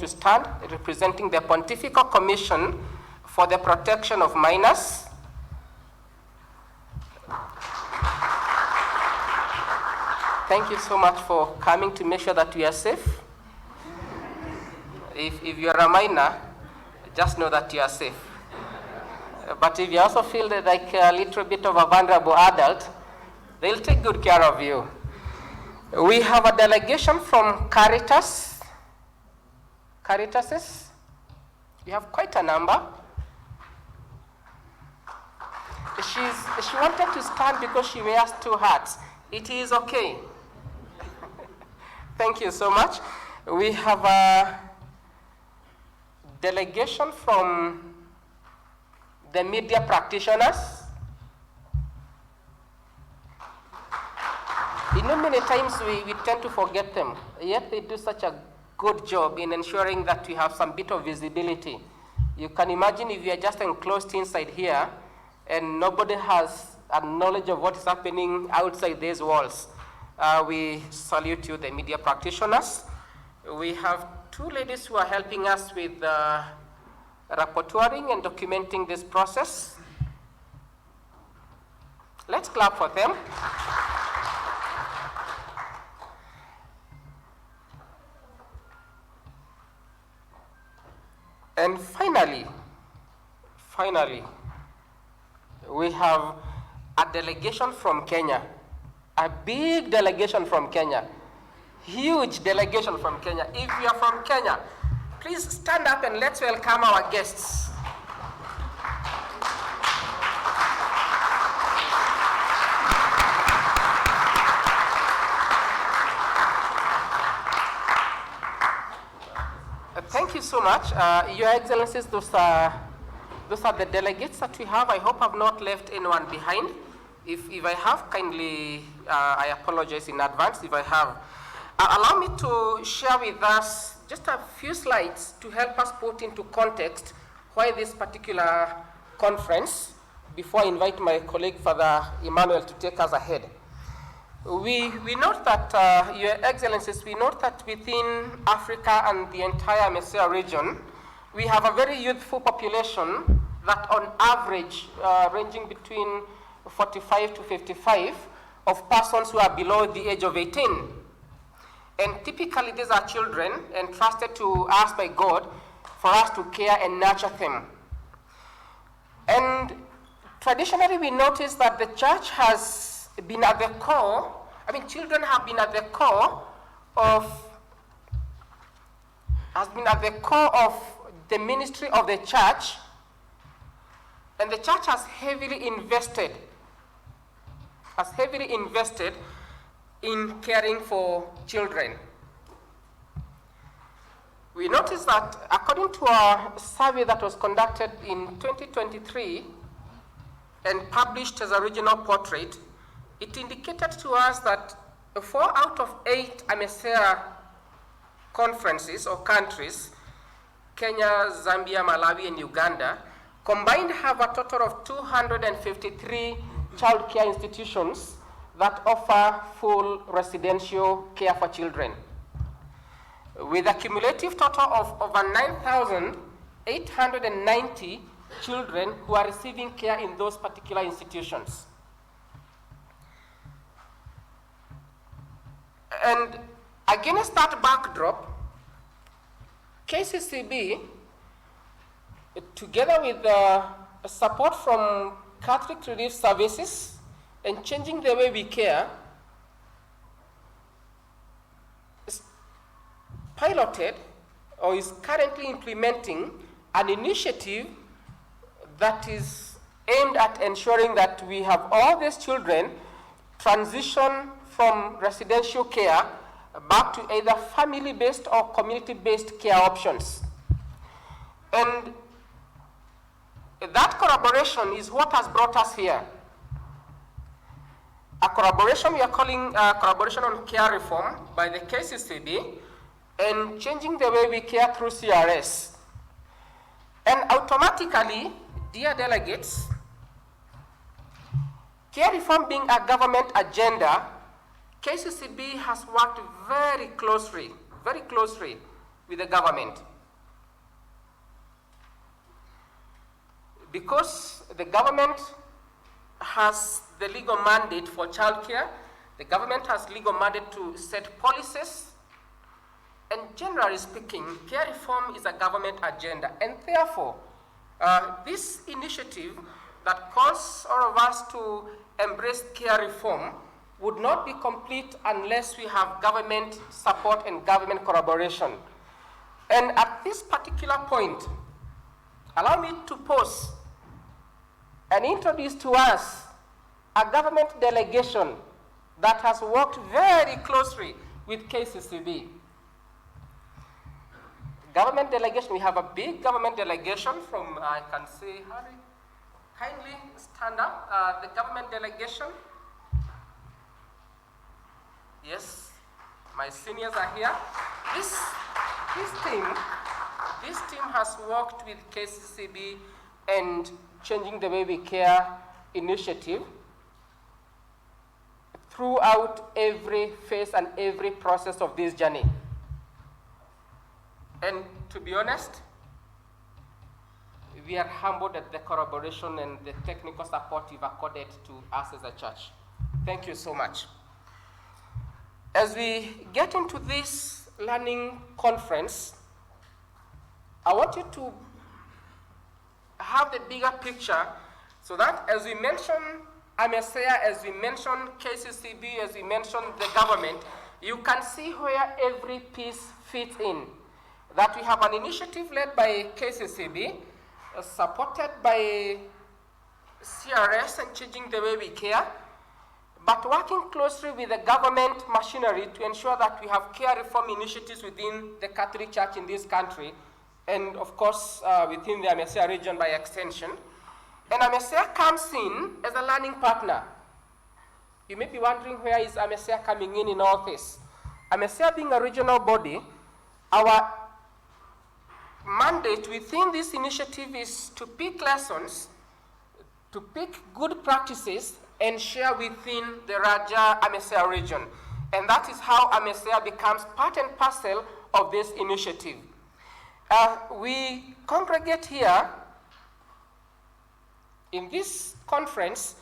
to stand, representing the Pontifical Commission for the Protection of Minors. Thank you so much for coming to make sure that we are safe. If you're a minor, just know that you are safe. But if you also feel like a little bit of a vulnerable adult, they'll take good care of you. We have a delegation from Caritas. Caritases. We have quite a number. She wanted to stand because she wears two hats. It is okay. Thank you so much. We have a delegation from the media practitioners. You know, many times we tend to forget them, yet they do such a good job in ensuring that we have some bit of visibility. You can imagine if you are just enclosed inside here and nobody has a knowledge of what is happening outside these walls. We salute you, the media practitioners. We have two ladies who are helping us with rapporteuring and documenting this process. Let's clap for them. And finally, we have a delegation from Kenya, a big delegation from Kenya, huge delegation from Kenya. If you are from Kenya, please stand up and let's welcome our guests. Thank you so much. Your Excellencies, those are the delegates that we have. I hope I've not left anyone behind. If I have, kindly, I apologize in advance if I have. Allow me to share with us just a few slides to help us put into context why this particular conference, before I invite my colleague, Father Emmanuel, to take us ahead. We note that, Your Excellencies, we note that within Africa and the entire AMECEA region, we have a very youthful population that on average, ranging between 45 to 55 of persons who are below the age of 18. And typically these are children entrusted to us by God for us to care and nurture them. And traditionally we notice that the church has been at the core, children have been at the core of the ministry of the church, and the church has heavily invested in caring for children. We noticed that according to a survey that was conducted in 2023 and published as a regional portrait, it indicated to us that 4 out of 8 AMECEA conferences or countries, Kenya, Zambia, Malawi, and Uganda, combined have a total of 253 child care institutions that offer full residential care for children, with a cumulative total of over 9,890 children who are receiving care in those particular institutions. And against that backdrop, KCCB, together with support from Catholic Relief Services and Changing the Way We Care, piloted or is currently implementing an initiative that is aimed at ensuring that we have all these children transition from residential care back to either family-based or community-based care options. And that collaboration is what has brought us here. A collaboration we are calling Collaboration on Care Reform by the KCCB and Changing the Way We Care through CRS. And automatically, dear delegates, care reform being a government agenda, KCCB has worked very closely with the government because the government has the legal mandate for childcare, the government has legal mandate to set policies, and generally speaking, care reform is a government agenda. And therefore, this initiative that calls all of us to embrace care reform would not be complete unless we have government support and government collaboration. And at this particular point, allow me to pause and introduce to us a government delegation that has worked very closely with KCCB. Government delegation, we have a big government delegation from, I can say, Harry, kindly stand up, the government delegation. Yes, my seniors are here. This team has worked with KCCB and Changing the Way We Care initiative throughout every phase and every process of this journey. And to be honest, we are humbled at the collaboration and the technical support you've accorded to us as a church. Thank you so much. As we get into this learning conference, I want you to have the bigger picture so that as we mention AMECEA, as we mention KCCB, as we mention the government, you can see where every piece fits in. That we have an initiative led by KCCB, supported by CRS and Changing the Way We Care, but working closely with the government machinery to ensure that we have care reform initiatives within the Catholic Church in this country, and of course within the AMECEA region by extension. And AMECEA comes in as a learning partner. You may be wondering, where is AMECEA coming in all this? AMECEA being a regional body, our mandate within this initiative is to pick lessons, to pick good practices, and share within the Raja AMECEA region. And that is how AMECEA becomes part and parcel of this initiative. We congregate here in this conference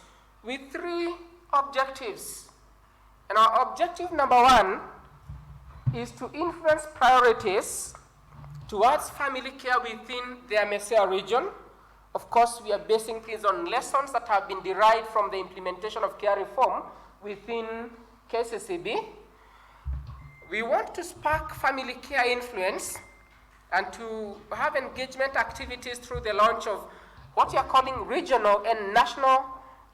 with 3 objectives. And our objective number 1 is to influence priorities towards family care within the AMECEA region. Of course, we are basing things on lessons that have been derived from the implementation of care reform within KCCB. We want to spark family care influence and to have engagement activities through the launch of what we are calling regional and national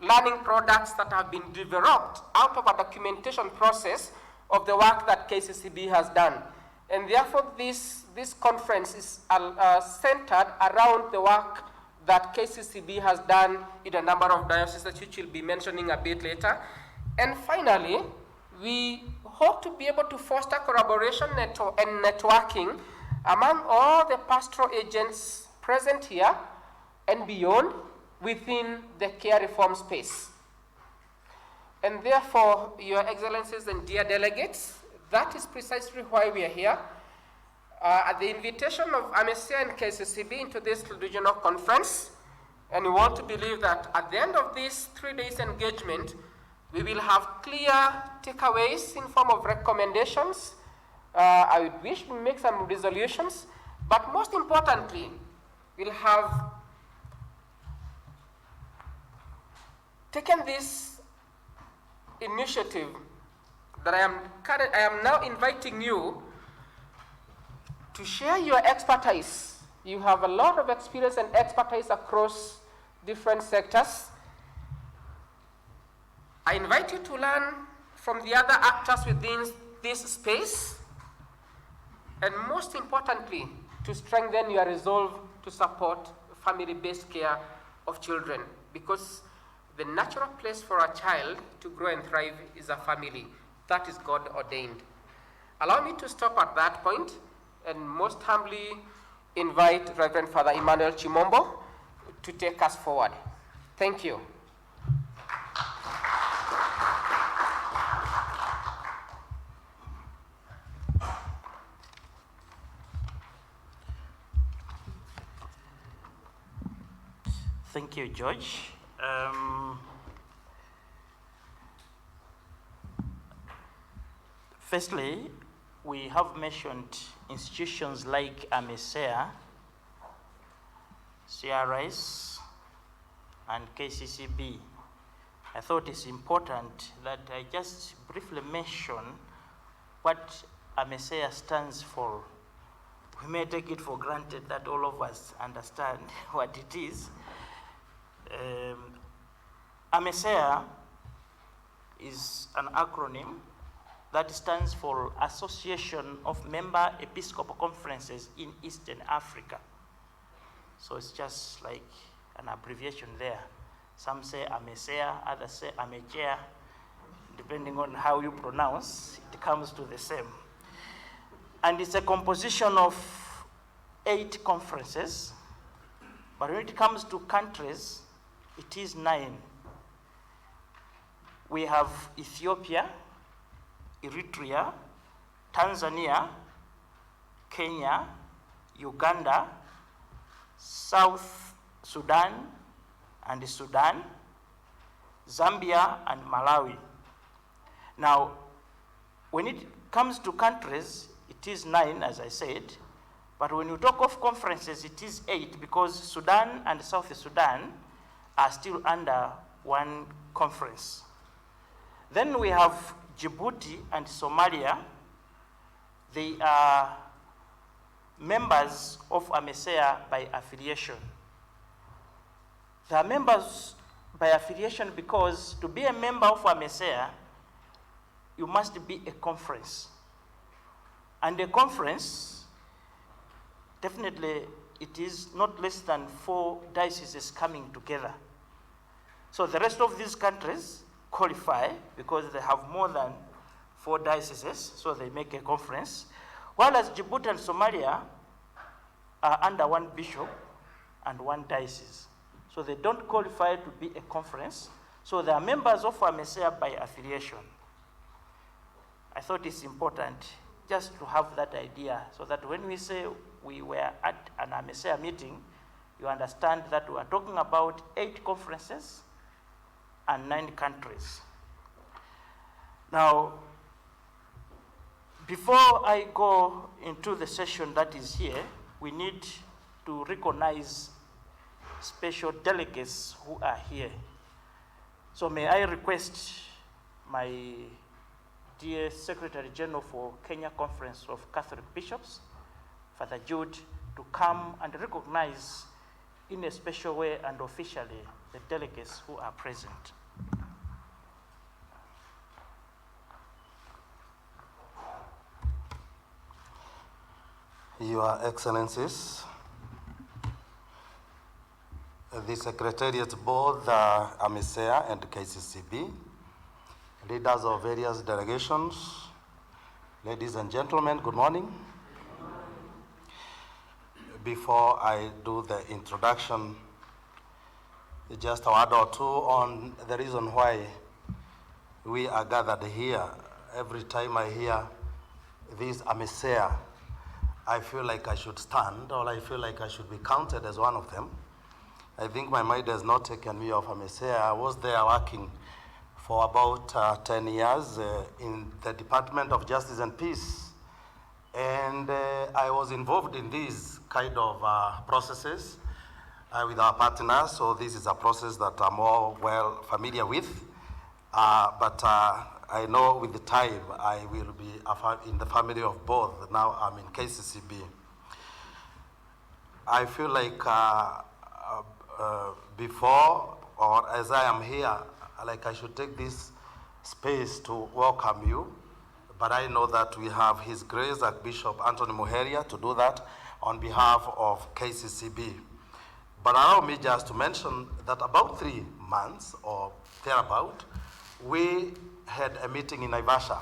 learning products that have been developed out of a documentation process of the work that KCCB has done. And therefore, this conference is centered around the work that KCCB has done in a number of dioceses, which we'll be mentioning a bit later. And finally, we hope to be able to foster collaboration and networking among all the pastoral agents present here and beyond within the care reform space. And therefore, Your Excellencies and dear delegates, that is precisely why we are here. At the invitation of AMECEA and KCCB into this regional conference, and we want to believe that at the end of this 3 days engagement, we will have clear takeaways in form of recommendations. I would wish we make some resolutions, but most importantly, we'll have taken this initiative that I am now inviting you to share your expertise. You have a lot of experience and expertise across different sectors. I invite you to learn from the other actors within this space, and most importantly, to strengthen your resolve to support family-based care of children, because the natural place for a child to grow and thrive is a family. That is God ordained. Allow me to stop at that point and most humbly invite Reverend Father Emmanuel Chimombo to take us forward. Thank you. Thank you, George. Firstly, we have mentioned institutions like AMECEA, CRS, and KCCB. I thought it's important that I just briefly mention what AMECEA stands for. We may take it for granted that all of us understand what it is. AMECEA is an acronym that stands for Association of Member Episcopal Conferences in Eastern Africa. So it's just like an abbreviation there. Some say AMECEA, others say AMECEA. Depending on how you pronounce, it comes to the same. And it's a composition of 8 conferences, but when it comes to countries, it is 9. We have Ethiopia, Eritrea, Tanzania, Kenya, Uganda, South Sudan and Sudan, Zambia and Malawi. Now, when it comes to countries, it is 9, as I said, but when you talk of conferences, it is 8 because Sudan and South Sudan are still under one conference. Then we have Djibouti and Somalia. They are members of AMECEA by affiliation. They are members by affiliation because to be a member of AMECEA, you must be a conference. And a conference, definitely, it is not less than 4 dioceses coming together. So the rest of these countries qualify because they have more than 4 dioceses, so they make a conference. Whereas Djibouti and Somalia are under one bishop and one diocese. So they don't qualify to be a conference, so they are members of AMECEA by affiliation. I thought it's important just to have that idea so that when we say we were at an AMECEA meeting, you understand that we are talking about 8 conferences and 9 countries. Now, before I go into the session that is here, we need to recognize special delegates who are here. So may I request my dear Secretary General for Kenya Conference of Catholic Bishops, Father Jude, to come and recognize in a special way and officially the delegates who are present. Your Excellencies, the Secretariat Board, the AMECEA and KCCB, leaders of various delegations, ladies and gentlemen, good morning. Before I do the introduction, just a word or two on the reason why we are gathered here. Every time I hear this AMECEA, I feel like I should stand, or I feel like I should be counted as one of them. I think my mind has not taken me off AMECEA. I was there working for about 10 years in the Department of Justice and Peace. And I was involved in these kind of processes with our partners, so this is a process that I'm more well familiar with. But I know with the time I will be in the family of both. Now I'm in KCCB. I feel like before, or as I am here, like I should take this space to welcome you, but I know that we have His Grace Archbishop Anthony Muheria to do that on behalf of KCCB. But allow me just to mention that about 3 months or thereabout, we had a meeting in Naivasha,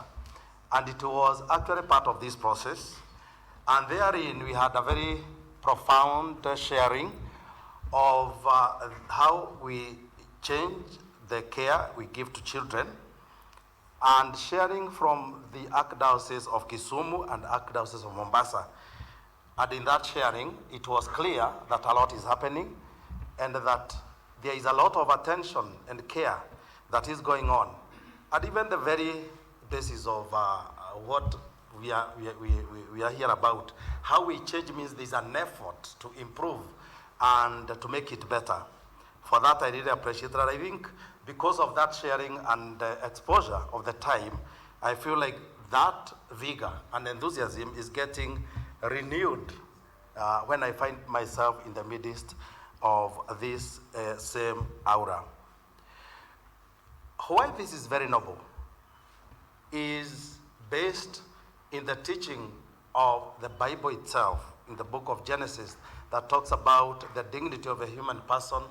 and it was actually part of this process. And therein, we had a very profound sharing of how we change the care we give to children, and sharing from the Archdiocese of Kisumu and Archdiocese of Mombasa. And in that sharing, it was clear that a lot is happening, and that there is a lot of attention and care that is going on. And even the very basis of what we are here about, how we change means there's an effort to improve and to make it better. For that, I really appreciate that. I think because of that sharing and exposure of the time, I feel like that vigor and enthusiasm is getting renewed when I find myself in the midst of this same aura. Why this is very noble is based in the teaching of the Bible itself, in the book of Genesis, that talks about the dignity of a human person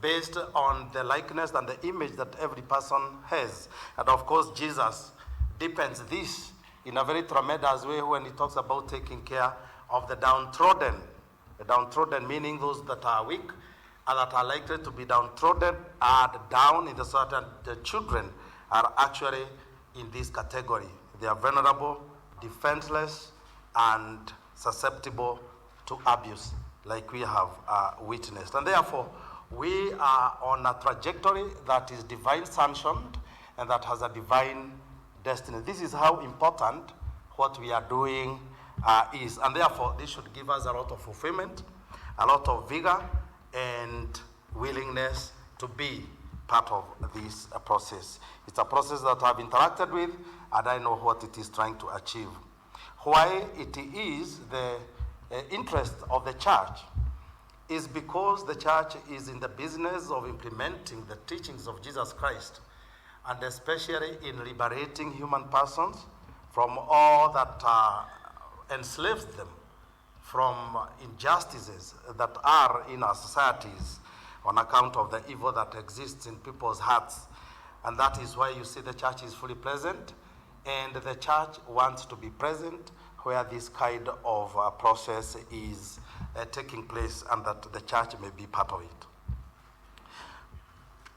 based on the likeness and the image that every person has. And of course, Jesus deepens this in a very tremendous way when he talks about taking care of the downtrodden. The downtrodden meaning those that are weak and that are likely to be downtrodden and down in the certain the children are actually in this category. They are vulnerable, defenseless, and susceptible to abuse, like we have witnessed. And therefore, we are on a trajectory that is divine sanctioned and that has a divine destiny. This is how important what we are doing is. And therefore, this should give us a lot of fulfillment, a lot of vigor, and willingness to be part of this process. It's a process that I've interacted with, and I know what it is trying to achieve. Why it is the interest of the church is because the church is in the business of implementing the teachings of Jesus Christ, and especially in liberating human persons from all that enslaves them, from injustices that are in our societies on account of the evil that exists in people's hearts. And that is why you see the church is fully present, and the church wants to be present where this kind of process is taking place, and that the church may be part of it.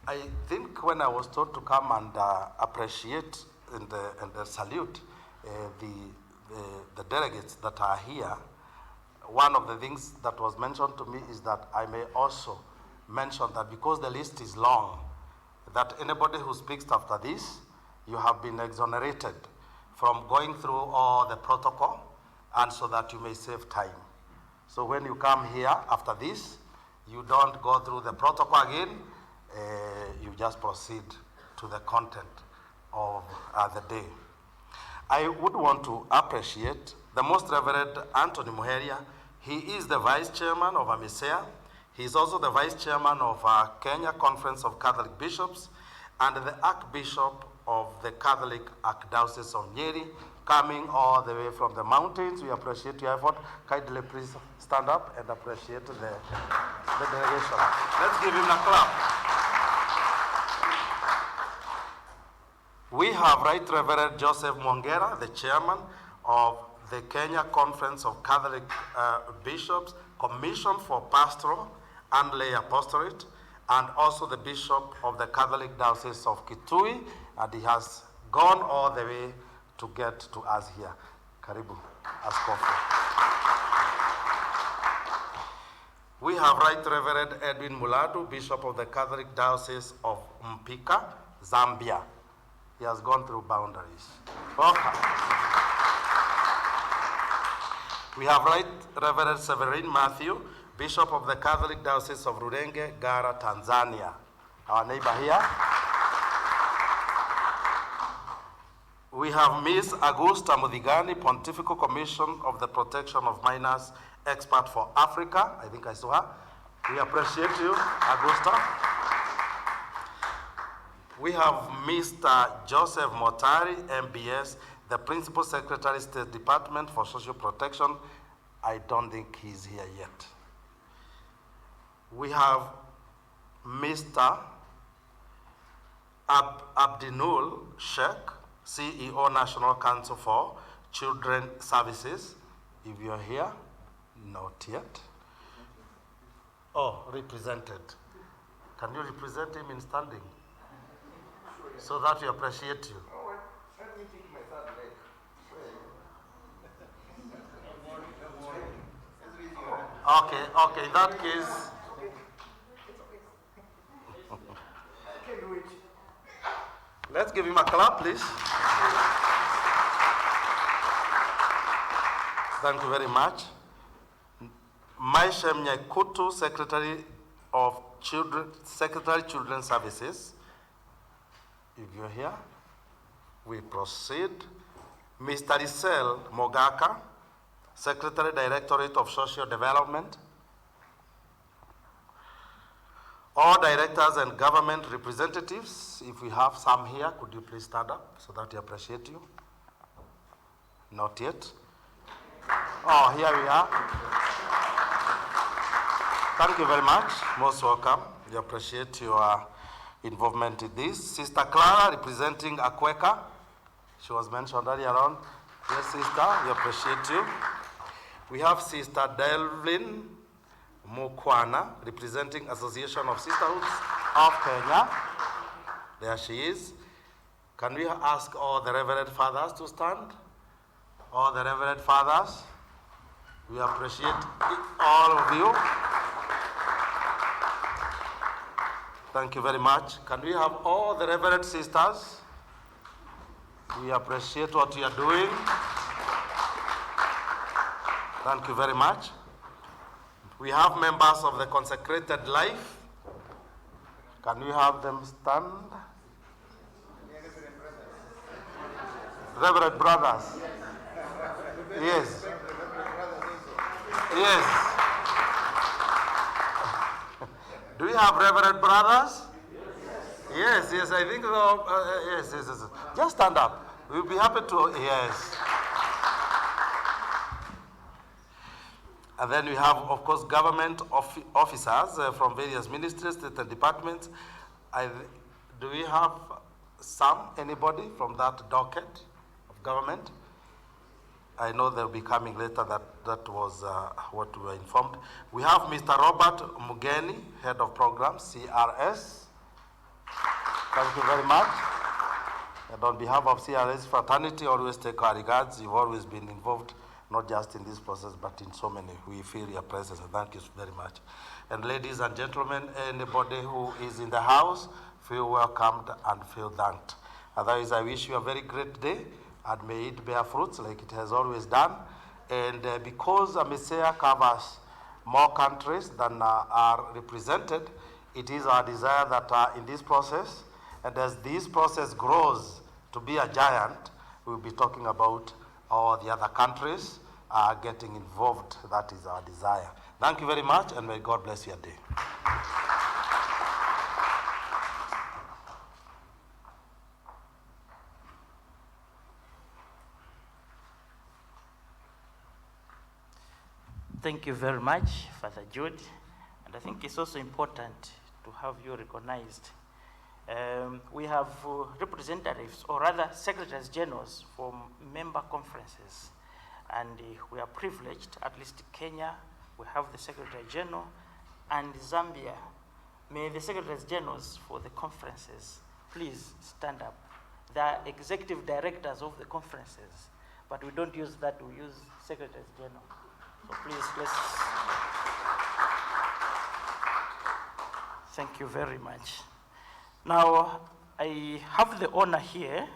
I think when I was told to come and appreciate and salute the delegates that are here, one of the things that was mentioned to me is that I may also mention that because the list is long, that anybody who speaks after this, you have been exonerated from going through all the protocol, and so that you may save time. So when you come here after this, you don't go through the protocol again, you just proceed to the content of the day. I would want to appreciate the Most Reverend Anthony Muheria. He is the Vice Chairman of AMECEA. He is also the Vice Chairman of Kenya Conference of Catholic Bishops and the Archbishop of the Catholic Archdiocese of Nyeri, coming all the way from the mountains. We appreciate your effort. Kindly please stand up and appreciate the delegation. Let's give him a clap. We have Right Reverend Joseph Mwongera, the Chairman of the Kenya Conference of Catholic Bishops, Commission for Pastoral and Lay Apostolate, and also the Bishop of the Catholic Diocese of Kitui, and he has gone all the way to get to us here. Karibu, Askofu. We have Right Reverend Edwin Muladu, Bishop of the Catholic Diocese of Mpika, Zambia. He has gone through boundaries. Welcome. We have Right Reverend Severin Matthew, Bishop of the Catholic Diocese of Rurenge, Gara, Tanzania. Our neighbor here. We have Ms. Augusta Mudigani, Pontifical Commission of the Protection of Minors, expert for Africa. I think I saw her. We appreciate you, Augusta. We have Mr. Joseph Motari, MBS, the Principal Secretary, State Department for Social Protection. I don't think he's here yet. We have Mr. Abdinul Sheikh, CEO, National Council for Children Services. If you're here, not yet. Oh, represented. Can you represent him in standing? So that we appreciate you. Let me take my third leg. Okay, in that case, Let's give him a clap, please. Thank you very much. Maisha Mnyakutu, Secretary of Children's Services. If you're here, we proceed. Mr. Isel Mogaka, Secretary, Directorate of Social Development. All directors and government representatives, if we have some here, could you please stand up so that we appreciate you? Not yet. Oh, here we are. Thank you very much. Most welcome. We appreciate your involvement in this. Sister Clara, representing Akweka. She was mentioned earlier on. Yes, sister, we appreciate you. We have Sister Delvin Mukwana, representing Association of Sisterhoods of Kenya. There she is. Can we ask all the Reverend Fathers to stand? All the Reverend Fathers, we appreciate all of you. Thank you very much. Can we have all the Reverend Sisters? We appreciate what you are doing. Thank you very much. We have members of the Consecrated Life. Can we have them stand? Reverend Brothers. Yes. Yes. Do we have Reverend Brothers? Yes, yes, I think so. Yes, yes, yes. Just stand up. We'll be happy to, yes. And then we have, of course, government officers from various ministries, state and departments. Do we have anybody from that docket of government? I know they'll be coming later. That was what we were informed. We have Mr. Robert Mugeni, Head of Programs, CRS. Thank you very much. And on behalf of CRS fraternity, always take our regards. You've always been involved, not just in this process, but in so many. We feel your presence, and thank you very much. And ladies and gentlemen, anybody who is in the house, feel welcomed and feel thanked. Otherwise, I wish you a very great day, and may it bear fruits like it has always done. And because AMECEA covers more countries than are represented, it is our desire that in this process, and as this process grows to be a giant, we'll be talking about all the other countries getting involved. That is our desire. Thank you very much, and may God bless your day. Thank you very much, Father Jude. And I think it's also important to have you recognized. We have representatives, or rather secretaries generals from member conferences. And we are privileged, at least Kenya, we have the Secretary General, and Zambia. May the Secretaries Generals for the conferences please stand up. They are executive directors of the conferences, but we don't use that, we use Secretaries General. So please, let's. Thank you very much. Now, I have the honor here,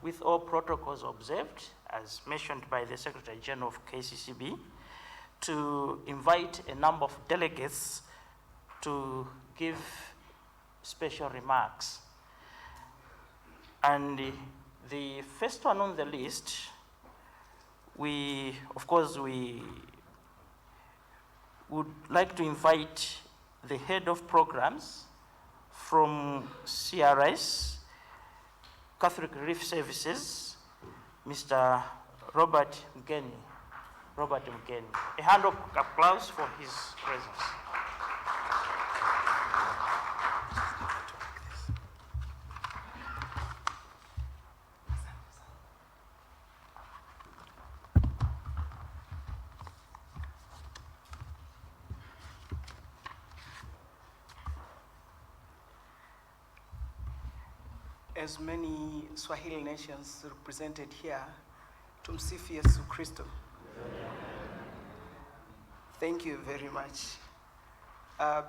with all protocols observed, as mentioned by the Secretary General of KCCB, to invite a number of delegates to give special remarks. And the first one on the list, we would like to invite the head of programs from CRS, Catholic Relief Services, Mr. Robert Mugeni. A hand of applause for his presence. As many Swahili nations represented here, Tumsifu Yesu Kristo. Thank you very much.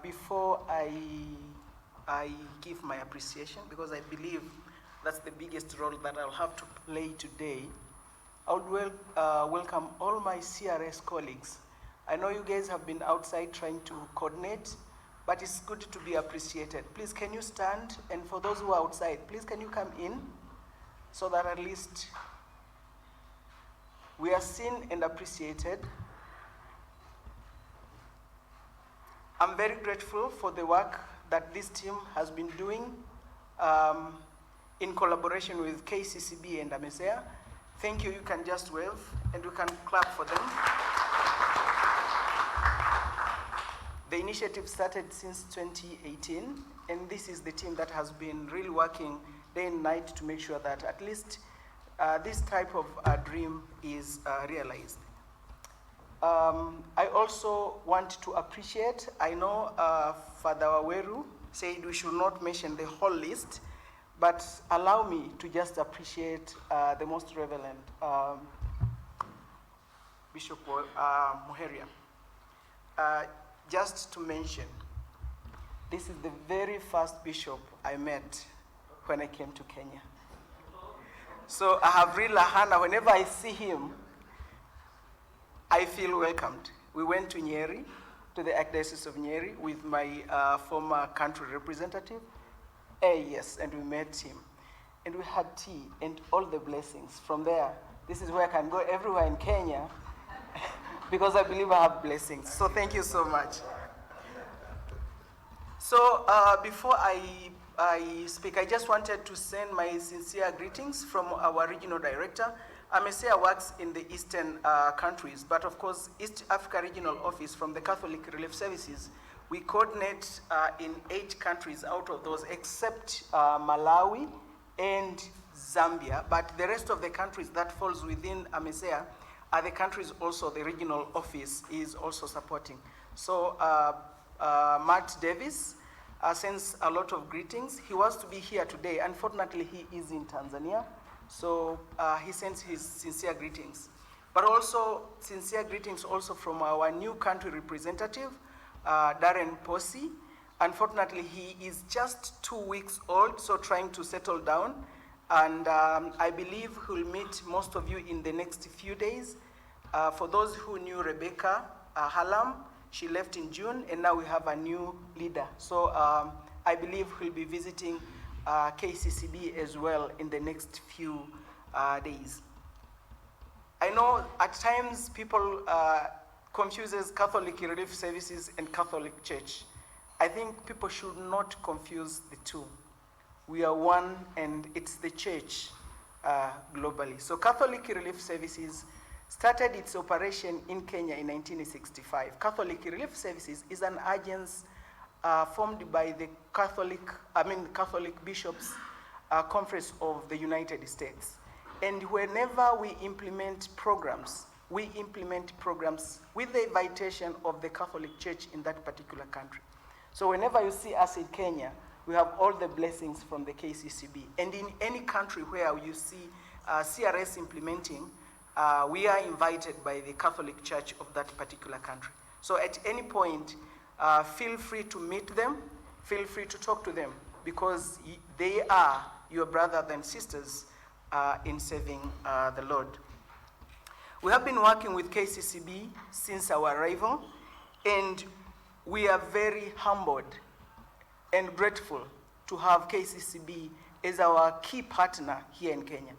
Before I give my appreciation, because I believe That's the biggest role that I'll have to play today. I would welcome all my CRS colleagues. I know you guys have been outside trying to coordinate, but it's good to be appreciated. Please, can you stand? And for those who are outside, please, can you come in so that at least we are seen and appreciated. I'm very grateful for the work that this team has been doing in collaboration with KCCB and AMECEA. Thank you. You can just wave and we can clap for them. The initiative started since 2018, and this is the team that has been really working day and night to make sure that at least this type of dream is realized. I also want to appreciate, I know Father Waweru said we should not mention the whole list, but allow me to just appreciate the most relevant Bishop Muheria. Just to mention, this is the very first bishop I met when I came to Kenya. So I have real lahana. Whenever I see him, I feel welcomed. We went to Nyeri, to the Archdiocese of Nyeri, with my former country representative. Yes, and we met him. And we had tea and all the blessings. From there, this is where I can go everywhere in Kenya because I believe I have blessings. So thank you so much. So before I speak, I just wanted to send my sincere greetings from our regional director. AMECEA works in the eastern countries, but of course, East Africa Regional Office from the Catholic Relief Services, we coordinate in 8 countries out of those, except Malawi and Zambia. But the rest of the countries that falls within AMECEA are the countries also the regional office is also supporting. So Matt Davis sends a lot of greetings. He was to be here today. Unfortunately, he is in Tanzania. So he sends his sincere greetings. But also sincere greetings also from our new country representative, Darren Posse. Unfortunately, he is just 2 weeks old, so trying to settle down. And I believe he'll meet most of you in the next few days. For those who knew Rebecca Halam, she left in June, and now we have a new leader. So I believe he'll be visiting KCCB as well in the next few days. I know at times people confuses Catholic Relief Services and Catholic Church. I think people should not confuse the two. We are one, and it's the church globally. So Catholic Relief Services started its operation in Kenya in 1965. Catholic Relief Services is an agency formed by the Catholic Bishops Conference of the United States. And whenever we implement programs with the invitation of the Catholic Church in that particular country. So whenever you see us in Kenya, we have all the blessings from the KCCB. And in any country where you see CRS implementing, we are invited by the Catholic Church of that particular country. So at any point, feel free to meet them, feel free to talk to them, because they are your brothers and sisters in serving the Lord. We have been working with KCCB since our arrival, and we are very humbled and grateful to have KCCB as our key partner here in Kenya.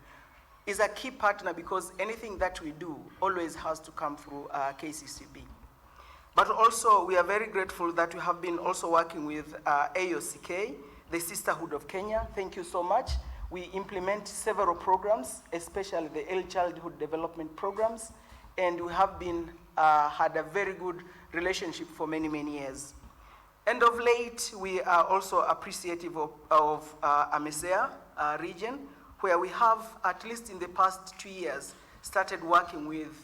Is a key partner because anything that we do always has to come through KCCB. But also, we are very grateful that we have been also working with AMECEA, the Sisterhood of Kenya. Thank you so much. We implement several programs, especially the early childhood development programs, and we have been had a very good relationship for many, many years. And of late, we are also appreciative of AMECEA region, where we have, at least in the past 2 years, started working with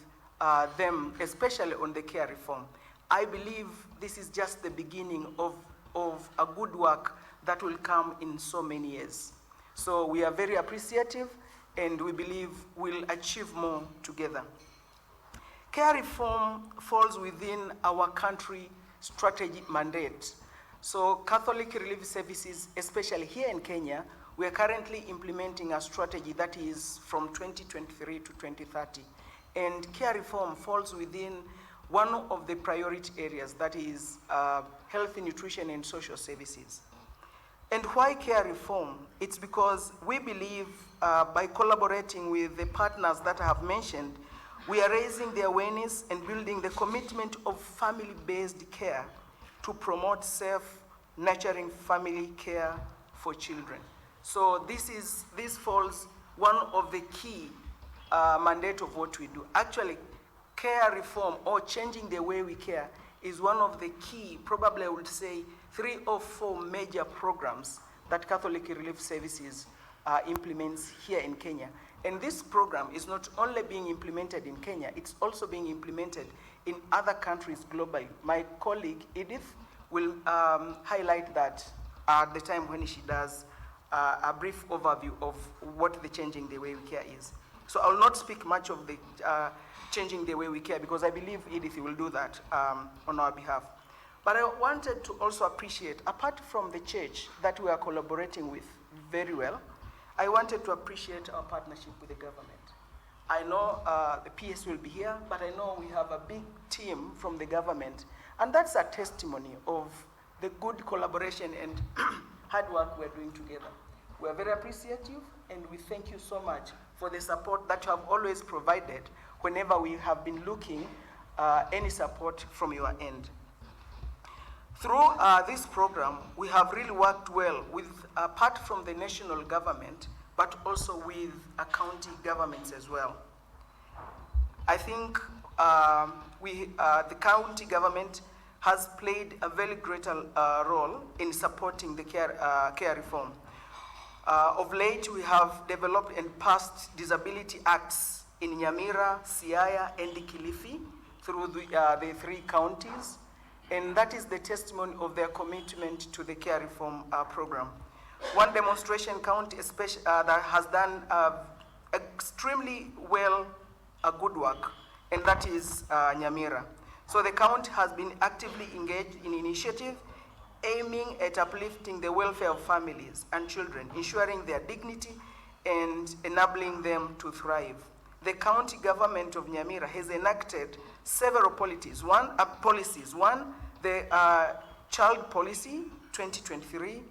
them, especially on the care reform. I believe this is just the beginning of a good work that will come in so many years. So we are very appreciative, and we believe we'll achieve more together. Care reform falls within our country strategic mandate. So Catholic Relief Services, especially here in Kenya, We are currently implementing a strategy that is from 2023 to 2030. And care reform falls within one of the priority areas, that is health, nutrition, and social services. And why care reform? It's because we believe by collaborating with the partners that I have mentioned, we are raising the awareness and building the commitment of family-based care to promote safe, nurturing family care for children. So this falls one of the key mandate of what we do. Actually, care reform or changing the way we care is one of the key, probably I would say, 3 or 4 major programs that Catholic Relief Services implements here in Kenya. And this program is not only being implemented in Kenya, it's also being implemented in other countries globally. My colleague Edith will highlight that at the time when she does a brief overview of what the changing the way we care is. So I will not speak much of the changing the way we care, because I believe Edith will do that on our behalf. But I wanted to also appreciate, apart from the church that we are collaborating with very well, I wanted to appreciate our partnership with the government. I know the PS will be here, but I know we have a big team from the government, and that's a testimony of the good collaboration and hard work we're doing together. We're very appreciative, and we thank you so much for the support that you have always provided whenever we have been looking any support from your end. Through this program, we have really worked well with, apart from the national government, but also with county governments as well. I think the county government has played a very great role in supporting the care reform. Of late, we have developed and passed disability acts in Nyamira, Siaya, and Kilifi through the 3 counties. And that is the testimony of their commitment to the care reform program. One demonstration county that has done extremely well good work, and that is Nyamira. So the county has been actively engaged in initiative aiming at uplifting the welfare of families and children, ensuring their dignity and enabling them to thrive. The county government of Nyamira has enacted several policies. One, the Child Policy 2023,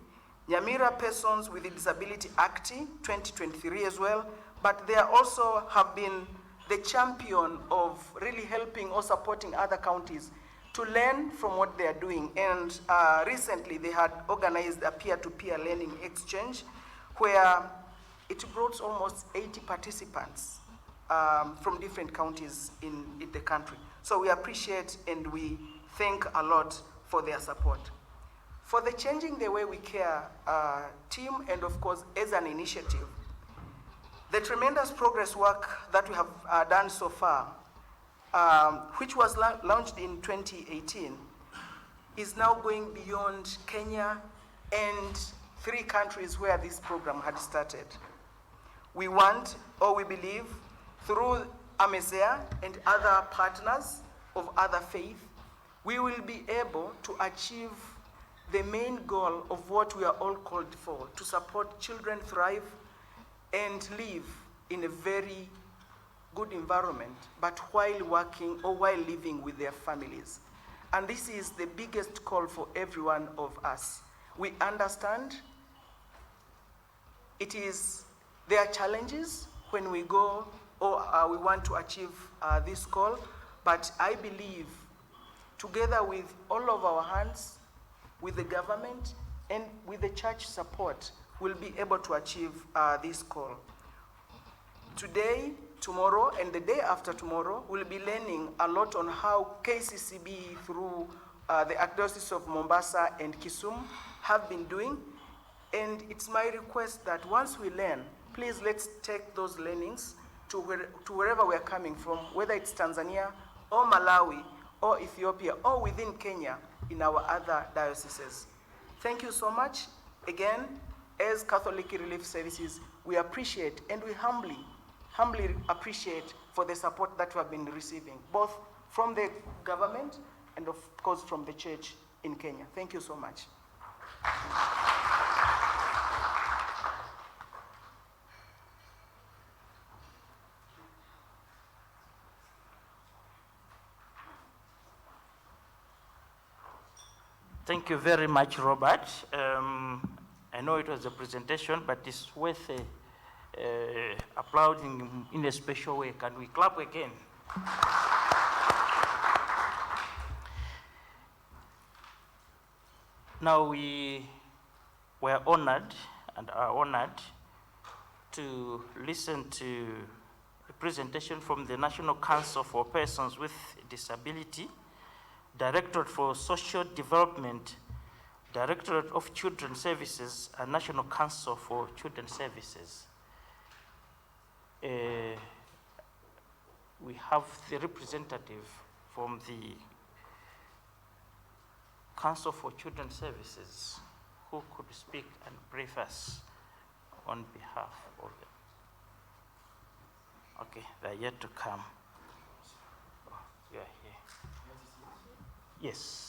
Nyamira Persons with Disability Act 2023 as well, but they also have been the champion of really helping or supporting other counties to learn from what they are doing. And recently they had organized a peer-to-peer learning exchange where it brought almost 80 participants from different counties in the country. So we appreciate and we thank a lot for their support. For the Changing the Way We Care team, and of course as an initiative, the tremendous progress work that we have done so far, which was launched in 2018, is now going beyond Kenya and 3 countries where this program had started. We want, or we believe, through AMECEA and other partners of other faith, we will be able to achieve the main goal of what we are all called for, to support children thrive and live in a very good environment, but while working or while living with their families. And this is the biggest call for every one of us. We understand there are challenges when we go or we want to achieve this goal, but I believe together with all of our hands, with the government and with the church support, we'll be able to achieve this goal. Today, tomorrow, and the day after tomorrow, we'll be learning a lot on how KCCB through the Archdiocese of Mombasa and Kisumu have been doing. And it's my request that once we learn, please let's take those learnings to wherever we're coming from, whether it's Tanzania or Malawi or Ethiopia or within Kenya in our other dioceses. Thank you so much. Again, as Catholic Relief Services, we appreciate and we humbly appreciate for the support that we have been receiving, both from the government and of course from the church in Kenya. Thank you so much. Thank you very much, Robert. I know it was a presentation, but it's worth applauding in a special way. Can we clap again? Now we were honored and are honored to listen to a presentation from the National Council for Persons with Disability, Directorate for Social Development, Directorate of Children's Services, and National Council for Children's Services. We have the representative from the Council for Children's Services who could speak and brief us on behalf of them. Okay, they're yet to come. Oh, you are here. Yes.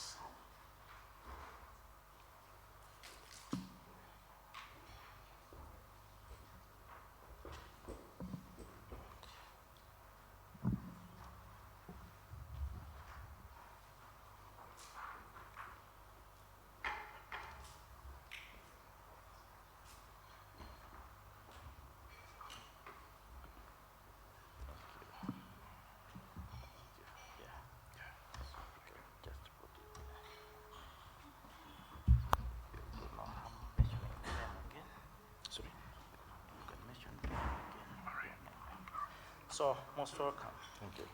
So, most welcome. Thank you.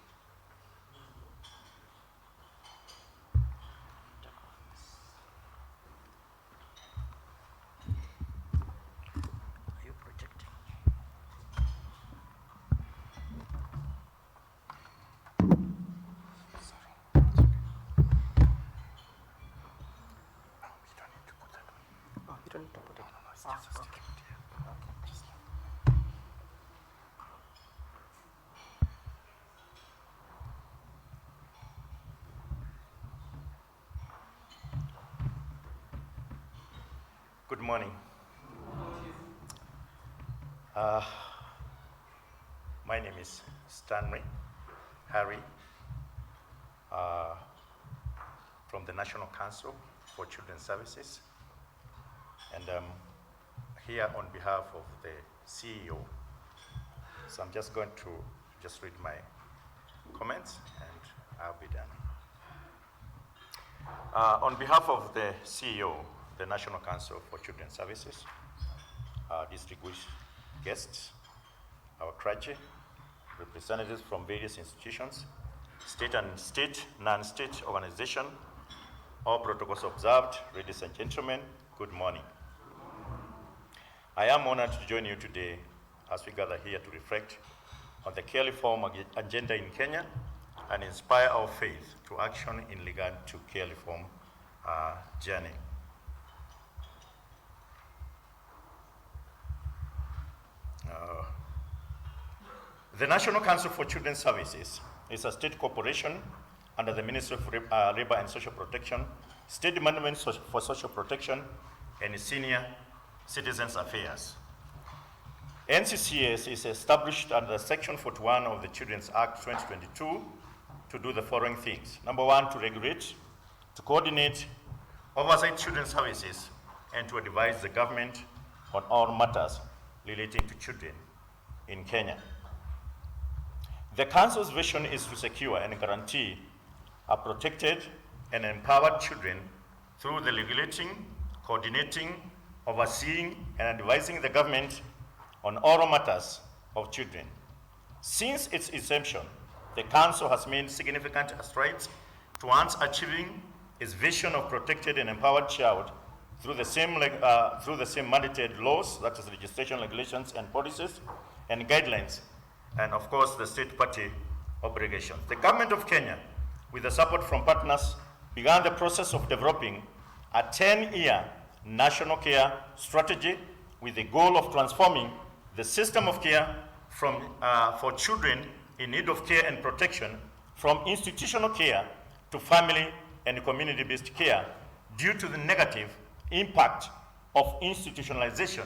Are you projecting? Oh, you don't need to put it. Okay. Good morning. My name is Stanley Harry from the National Council for Children's Services, and here on behalf of the CEO. So I'm just going to read my comments and I'll be done. On behalf of the CEO, the National Council for Children's Services, distinguished guests, our clergy, representatives from various institutions, state and non-state organizations, all protocols observed, ladies and gentlemen, good morning. I am honored to join you today as we gather here to reflect on the care reform agenda in Kenya and inspire our faith to action in regard to care reform journey. The National Council for Children's Services is a state corporation under the Ministry of Labor and Social Protection, State Department for Social Protection, and Senior Citizens Affairs. NCCS is established under Section 41 of the Children's Act 2022 to do the following things. Number one, to regulate, to coordinate, oversight children's services, and to advise the government on all matters relating to children in Kenya. The Council's vision is to secure and guarantee a protected and empowered children through the regulating, coordinating, overseeing, and advising the government on all matters of children. Since its inception, the Council has made significant strides towards achieving its vision of protected and empowered child through the same mandated laws, that is legislation, regulations, and policies, and guidelines, and of course the state party obligations. The government of Kenya, with the support from partners, began the process of developing a 10-year national care strategy with the goal of transforming the system of care for children in need of care and protection from institutional care to family and community-based care due to the negative impact of institutionalization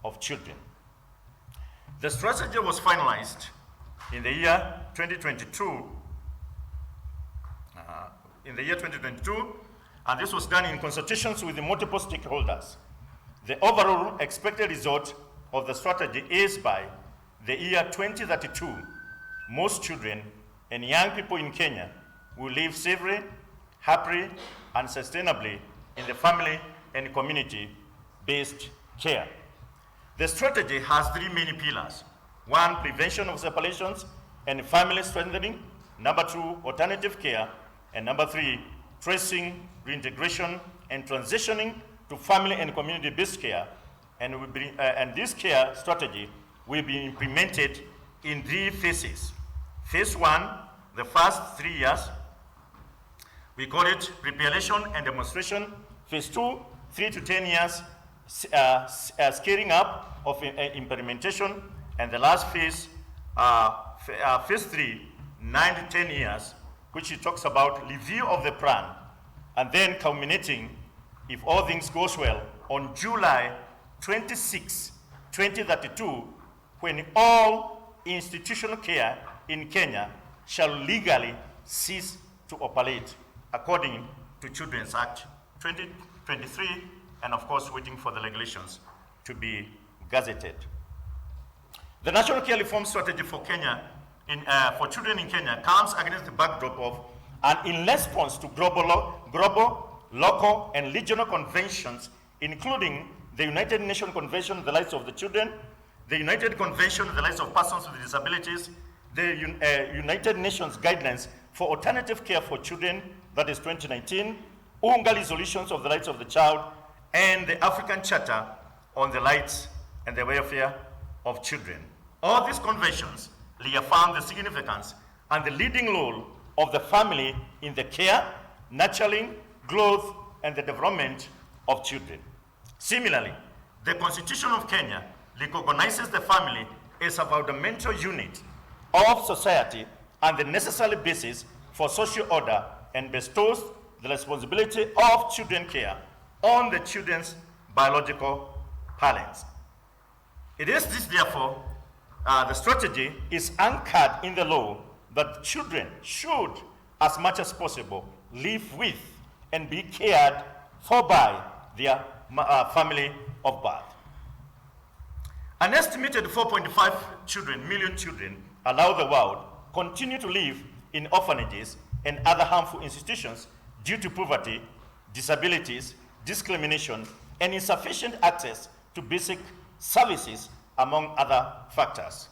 of children. The strategy was finalized in the year 2022. and this was done in consultations with the multiple stakeholders. The overall expected result of the strategy is by the year 2032, most children and young people in Kenya will live safely, happily, and sustainably in the family and community-based care. The strategy has three main pillars. One, prevention of separations and family strengthening. Number two, alternative care. And number three, tracing, reintegration, and transitioning to family and community-based care. And this care strategy will be implemented in three phases. Phase one, the first 3 years, we call it preparation and demonstration. Phase two, 3 to 10 years, scaling up of implementation. And the last phase, phase three, 9 to 10 years, which it talks about review of the plan, and then culminating, if all things goes well, on July 26, 2032, when all institutional care in Kenya shall legally cease to operate according to Children's Act 2023, and of course waiting for the regulations to be gazetted. The National Care Reform Strategy for Kenya, for children in Kenya, comes against the backdrop of and in response to global, local, and regional conventions, including the United Nations Convention on the Rights of the Children, the United Convention on the Rights of Persons with Disabilities, the United Nations Guidelines for Alternative Care for Children, that is 2019, UNGA Resolutions of the Rights of the Child, and the African Charter on the Rights and the Welfare of Children. All these conventions reaffirm the significance and the leading role of the family in the care, nurturing, growth, and the development of children. Similarly, the Constitution of Kenya recognizes the family as a fundamental unit of society and the necessary basis for social order, and bestows the responsibility of children care on the children's biological parents. It is this, therefore, the strategy is anchored in the law that children should, as much as possible, live with and be cared for by their family of birth. An estimated 4.5 million children around the world continue to live in orphanages and other harmful institutions due to poverty, disabilities, discrimination, and insufficient access to basic services, among other factors.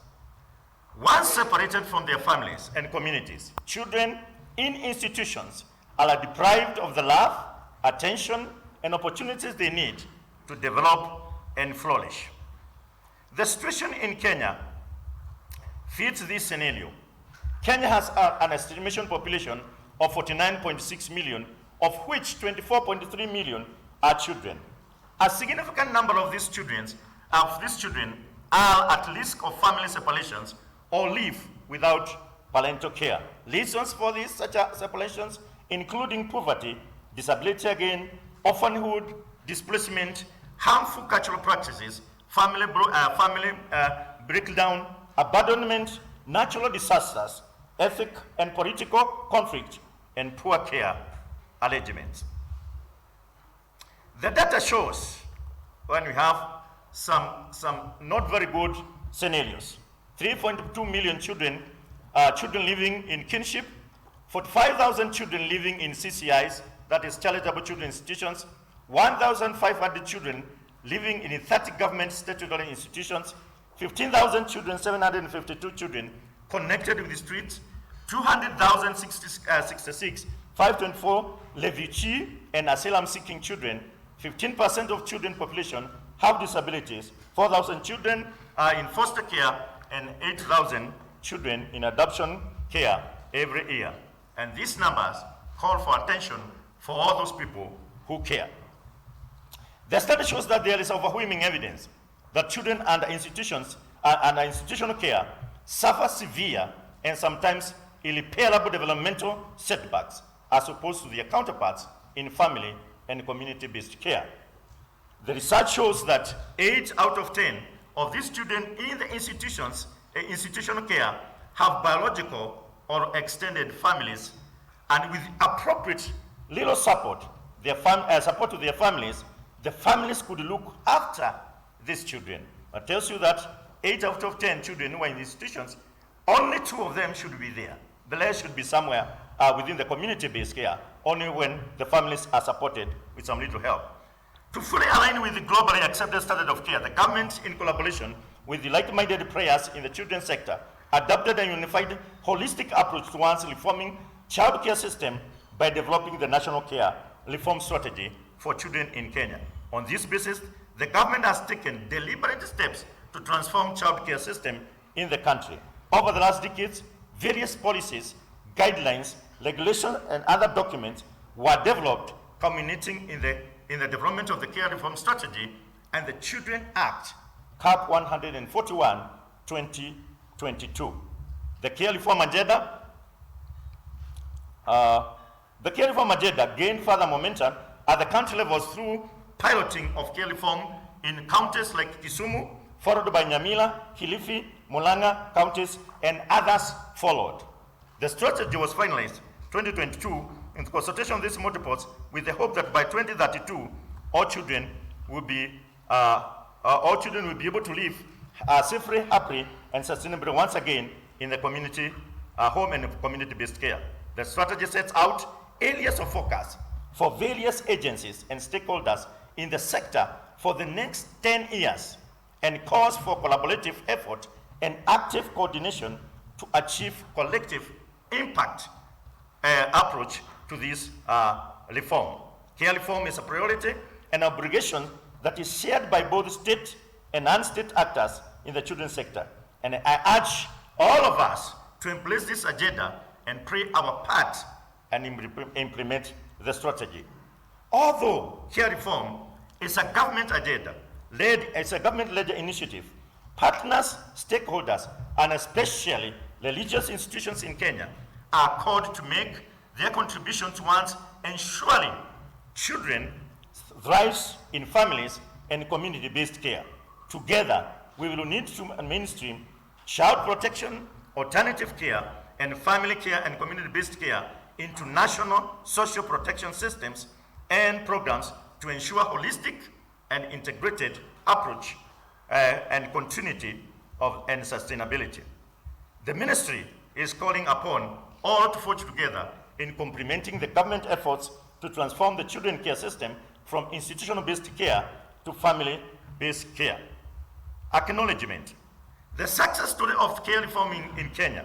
Once separated from their families and communities, children in institutions are deprived of the love, attention, and opportunities they need to develop and flourish. The situation in Kenya fits this scenario. Kenya has an estimation population of 49.6 million, of which 24.3 million are children. A significant number of these children are at risk of family separations or live without parental care. Reasons for these such separations including poverty, disability again, orphanhood, displacement, harmful cultural practices, family breakdown, abandonment, natural disasters, ethnic and political conflict, and poor care arrangements. The data shows when we have some not very good scenarios. 3.2 million children living in kinship, 45,000 children living in CCIs, that is charitable children's institutions, 1,500 children living in 30 government statutory institutions, 15,000 children, 752 children connected with the streets, 200,066, 524 refugee and asylum-seeking children, 15% of children population have disabilities, 4,000 children are in foster care, and 8,000 children in adoption care every year. And these numbers call for attention for all those people who care. The study shows that there is overwhelming evidence that children under institutional care suffer severe and sometimes irreparable developmental setbacks as opposed to their counterparts in family and community-based care. The research shows that 8 out of 10 of these children in the institutional care have biological or extended families, and with appropriate little support, support to their families, the families could look after these children. It tells you that 8 out of 10 children who are in the institutions, only 2 of them should be there. The rest should be somewhere within the community-based care, only when the families are supported with some little help. To fully align with the globally accepted standard of care, the government, in collaboration with the like-minded players in the children's sector, adopted a unified, holistic approach towards reforming child care system by developing the National Care Reform Strategy for Children in Kenya. On this basis, the government has taken deliberate steps to transform child care system in the country. Over the last decades, various policies, guidelines, regulations, and other documents were developed, culminating in the development of the Care Reform Strategy and the Children Act, CAP 141, 2022. The Care Reform Agenda, gained further momentum at the country levels through piloting of care reform in counties like Kisumu, followed by Nyamira, Kilifi, Murang'a counties, and others followed. The strategy was finalized 2022 in consultation of these multiples, with the hope that by 2032, all children will be able to live safely, happily, and sustainably once again in the community home and community-based care. The strategy sets out areas of focus for various agencies and stakeholders in the sector for the next 10 years and calls for collaborative effort and active coordination to achieve collective impact approach to this reform. Care reform is a priority and obligation that is shared by both state and non-state actors in the children's sector. And I urge all of us to embrace this agenda and play our part and implement the strategy. Although care reform is a government agenda, it's a government-led initiative, partners, stakeholders, and especially religious institutions in Kenya are called to make their contribution towards ensuring children thrive in families and community-based care. Together, we will need to mainstream child protection, alternative care, and family care and community-based care into national social protection systems and programs to ensure holistic and integrated approach and continuity and sustainability. The ministry is calling upon all to forge together in complementing the government efforts to transform the children care system from institutional-based care to family-based care. Acknowledgement. The success story of care reform in Kenya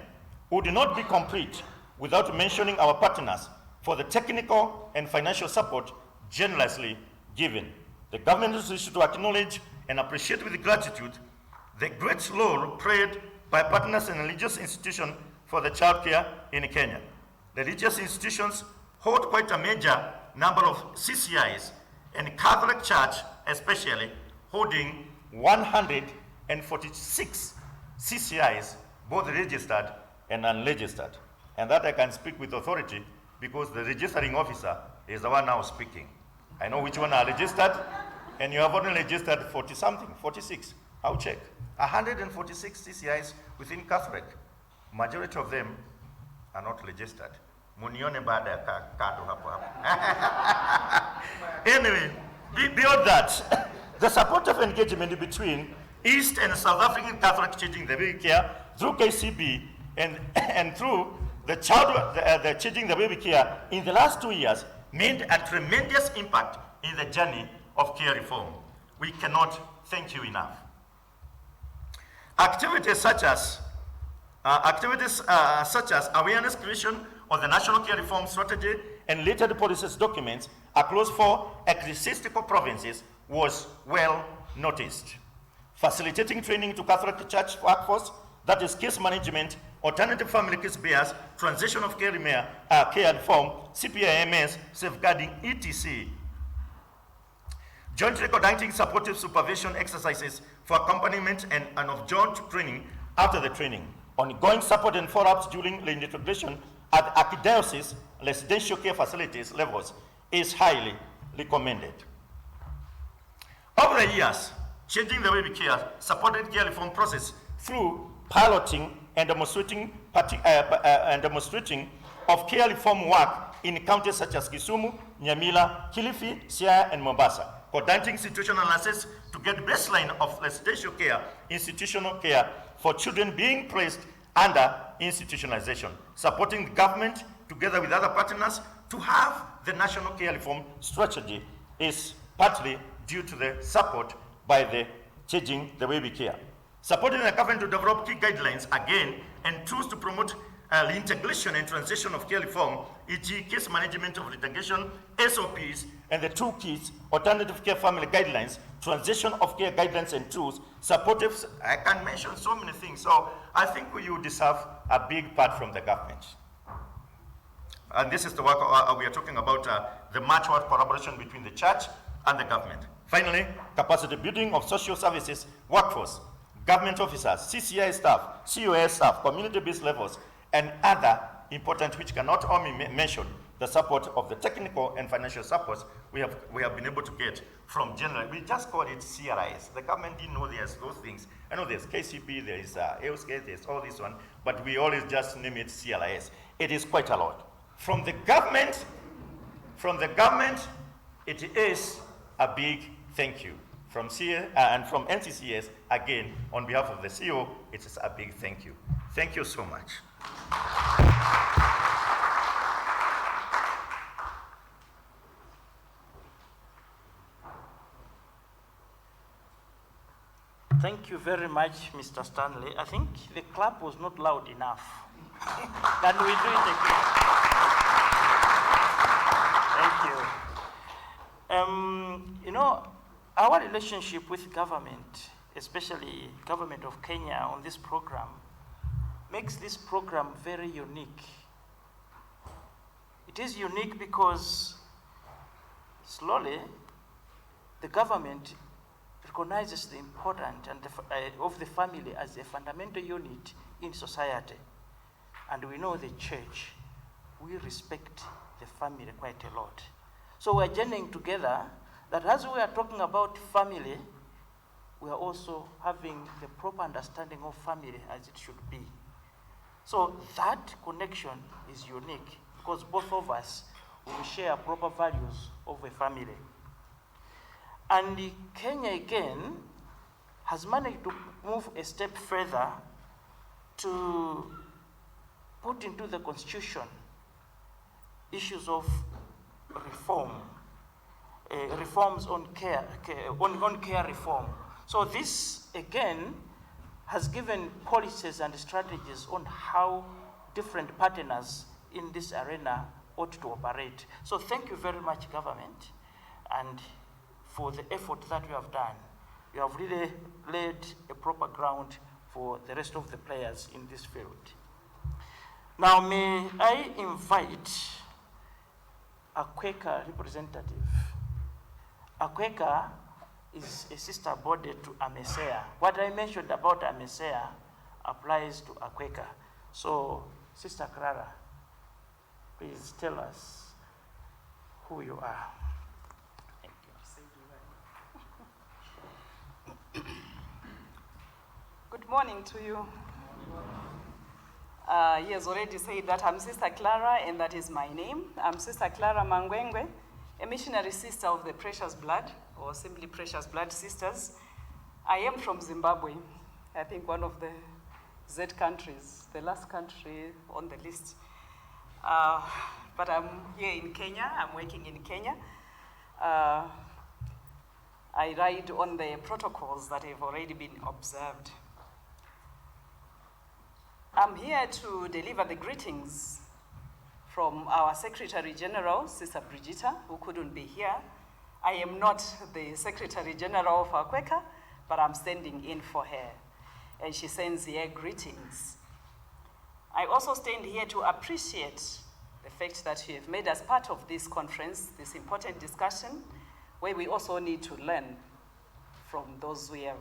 would not be complete without mentioning our partners for the technical and financial support generously given. The government wishes to acknowledge and appreciate with gratitude the great role played by partners and religious institutions for the child care in Kenya. The religious institutions hold quite a major number of CCIs, and Catholic Church especially holding 146 CCIs, both registered and unregistered. And that I can speak with authority because the registering officer is the one now speaking. I know which one are registered, and you have only registered 40-something, 46. I'll check. 146 CCIs within Catholic. Majority of them are not registered. Munione baada ya kado hapo hapo. Anyway, beyond that, the supportive engagement between East and South African Catholic Changing the Baby Care through KCB and through the Changing the Baby Care in the last 2 years made a tremendous impact in the journey of care reform. We cannot thank you enough. Activities such as awareness creation of the National Care Reform Strategy and related policies documents across 4 ecclesiastical provinces was well noticed. Facilitating training to Catholic Church workforce, that is case management, alternative family case bearers, transition of care reform, CPIMS, safeguarding etc. Jointly conducting supportive supervision exercises for accompaniment and of joint training after the training. Ongoing support and follow-ups during the integration at archdiocese residential care facilities levels is highly recommended. Over the years, Changing the Baby Care supported care reform process through piloting and demonstrating of care reform work in counties such as Kisumu, Nyamira, Kilifi, Siaya, and Mombasa. Conducting institutional analysis to get baseline of residential care, institutional care for children being placed under institutionalization. Supporting the government together with other partners to have the national care reform strategy is partly due to the support by the changing the way we care. Supporting the government to develop key guidelines again and tools to promote the integration and transition of care reform, e.g. case management of litigation, SOPs, and the toolkits, alternative care family guidelines, transition of care guidelines and tools, supportive, I can mention so many things. So I think you deserve a big part from the government. And this is the work we are talking about, the mutual collaboration between the church and the government. Finally, capacity building of social services workforce, government officers, CCI staff, COS staff, community-based levels, and other important, which cannot only mention the support of the technical and financial supports we have been able to get from general. We just call it CRIs. The government didn't know there's those things. I know there's KCP, there is AOSK, there's all this one, but we always just name it CRIs. It is quite a lot. From the government, it is a big thank you. From CA and from NCCS, again, on behalf of the CEO, it is a big thank you. Thank you so much. Thank you very much, Mr. Stanley. I think the clap was not loud enough. Can we do it again? Thank you. You know, our relationship with government, especially government of Kenya on this program, makes this program very unique. It is unique because slowly the government recognizes the importance of the family as a fundamental unit in society. And we know the church, we respect the family quite a lot. So we're journeying together that as we are talking about family, we are also having the proper understanding of family as it should be. So that connection is unique because both of us will share proper values of a family. And Kenya again has managed to move a step further to put into the constitution issues of reform, reforms on care reform. So this again has given policies and strategies on how different partners in this arena ought to operate. So thank you very much, government, and for the effort that you have done. You have really laid a proper ground for the rest of the players in this field. Now, may I invite a Quaker representative. A Quaker is a sister body to AMECEA. What I mentioned about AMECEA applies to a Quaker. So, Sister Clara, please tell us who you are. Good morning to you. He has already said that I'm Sister Clara, and that is my name. I'm Sister Clara Mangwengwe, a missionary sister of the Precious Blood, or simply Precious Blood Sisters. I am from Zimbabwe, I think one of the Z countries, the last country on the list. But I'm here in Kenya, I'm working in Kenya. I ride on the protocols that have already been observed. I'm here to deliver the greetings from our Secretary General, Sister Brigitta, who couldn't be here. I am not the Secretary General of our Quaker, but I'm standing in for her. And she sends her greetings. I also stand here to appreciate the fact that you have made us part of this conference, this important discussion, where we also need to learn from those who have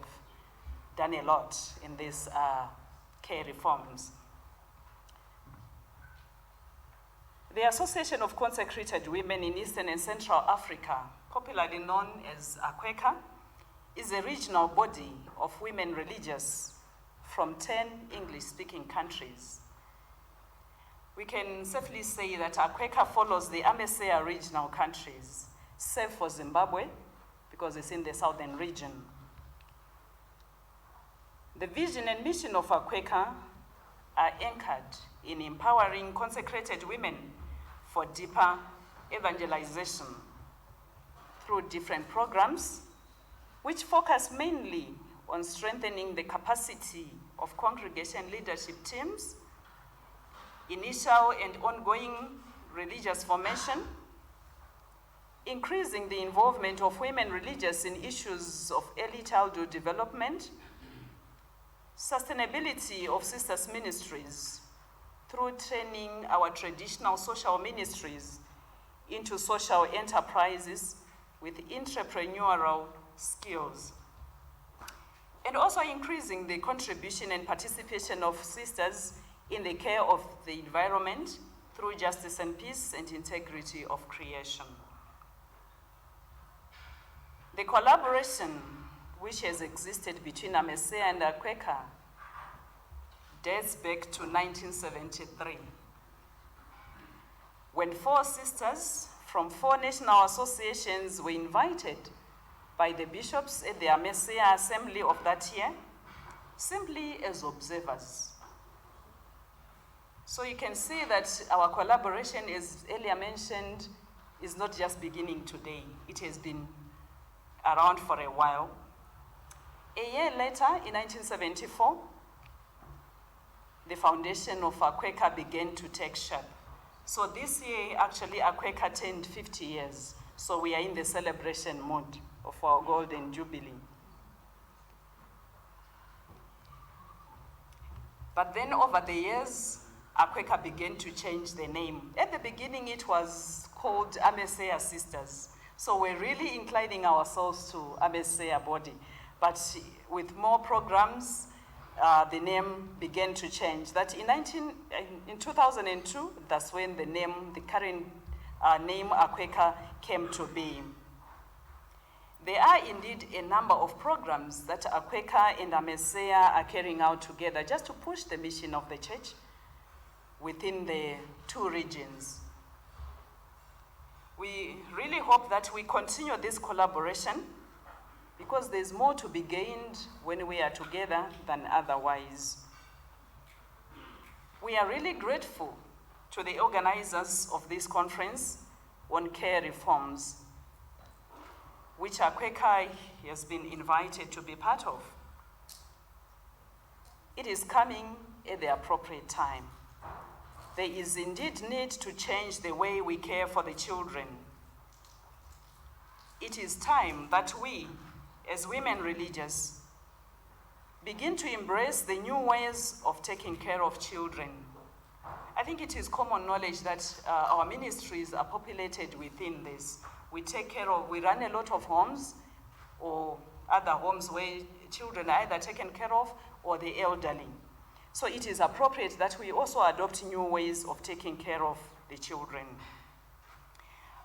done a lot in these care reforms. The Association of Consecrated Women in Eastern and Central Africa, popularly known as AQUECA, is a regional body of women religious from 10 English-speaking countries. we can safely say that AMECEA follows the AMECEA regional countries, save for Zimbabwe, because it's in the southern region. The vision and mission of AMECEA are anchored in empowering consecrated women for deeper evangelization through different programs, which focus mainly on strengthening the capacity of congregation leadership teams, initial and ongoing religious formation, increasing the involvement of women religious in issues of early childhood development, sustainability of sisters' ministries through training our traditional social ministries into social enterprises with entrepreneurial skills, and also increasing the contribution and participation of sisters in the care of the environment through justice and peace and integrity of creation. The collaboration which has existed between AMECEA and AMECEA dates back to 1973, when 4 sisters from 4 national associations were invited by the bishops at the AMECEA assembly of that year, simply as observers. So you can see that our collaboration, as earlier mentioned, is not just beginning today. It has been around for a while. A year later, in 1974, the foundation of AMECEA began to take shape. So this year, actually, AMECEA turned 50 years. So we are in the celebration mode of our Golden Jubilee. But then over the years, AMECEA began to change the name. At the beginning, it was called AMECEA Sisters. So we're really inclining ourselves to AMECEA body. But with more programs, the name began to change. That in 2002, that's when the current name AMECEA came to be. There are indeed a number of programs that AMECEA and AMECEA are carrying out together just to push the mission of the church within the 2 regions. We really hope that we continue this collaboration, because there's more to be gained when we are together than otherwise. We are really grateful to the organizers of this conference on care reforms, which AMECEA has been invited to be part of. It is coming at the appropriate time. There is indeed need to change the way we care for the children. It is time that we, as women religious, begin to embrace the new ways of taking care of children. I think it is common knowledge that our ministries are populated within this. We run a lot of homes or other homes where children are either taken care of or the elderly. So it is appropriate that we also adopt new ways of taking care of the children.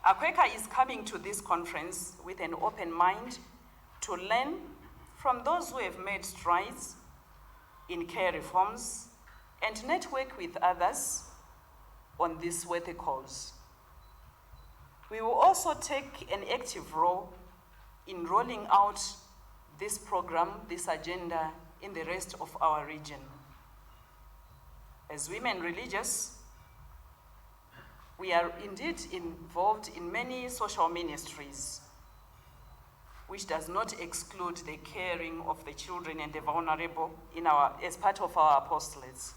AMECEA is coming to this conference with an open mind to learn from those who have made strides in care reforms and network with others on this worthy cause. We will also take an active role in rolling out this program, this agenda, in the rest of our region. As women religious, we are indeed involved in many social ministries, which does not exclude the caring of the children and the vulnerable as part of our apostolates.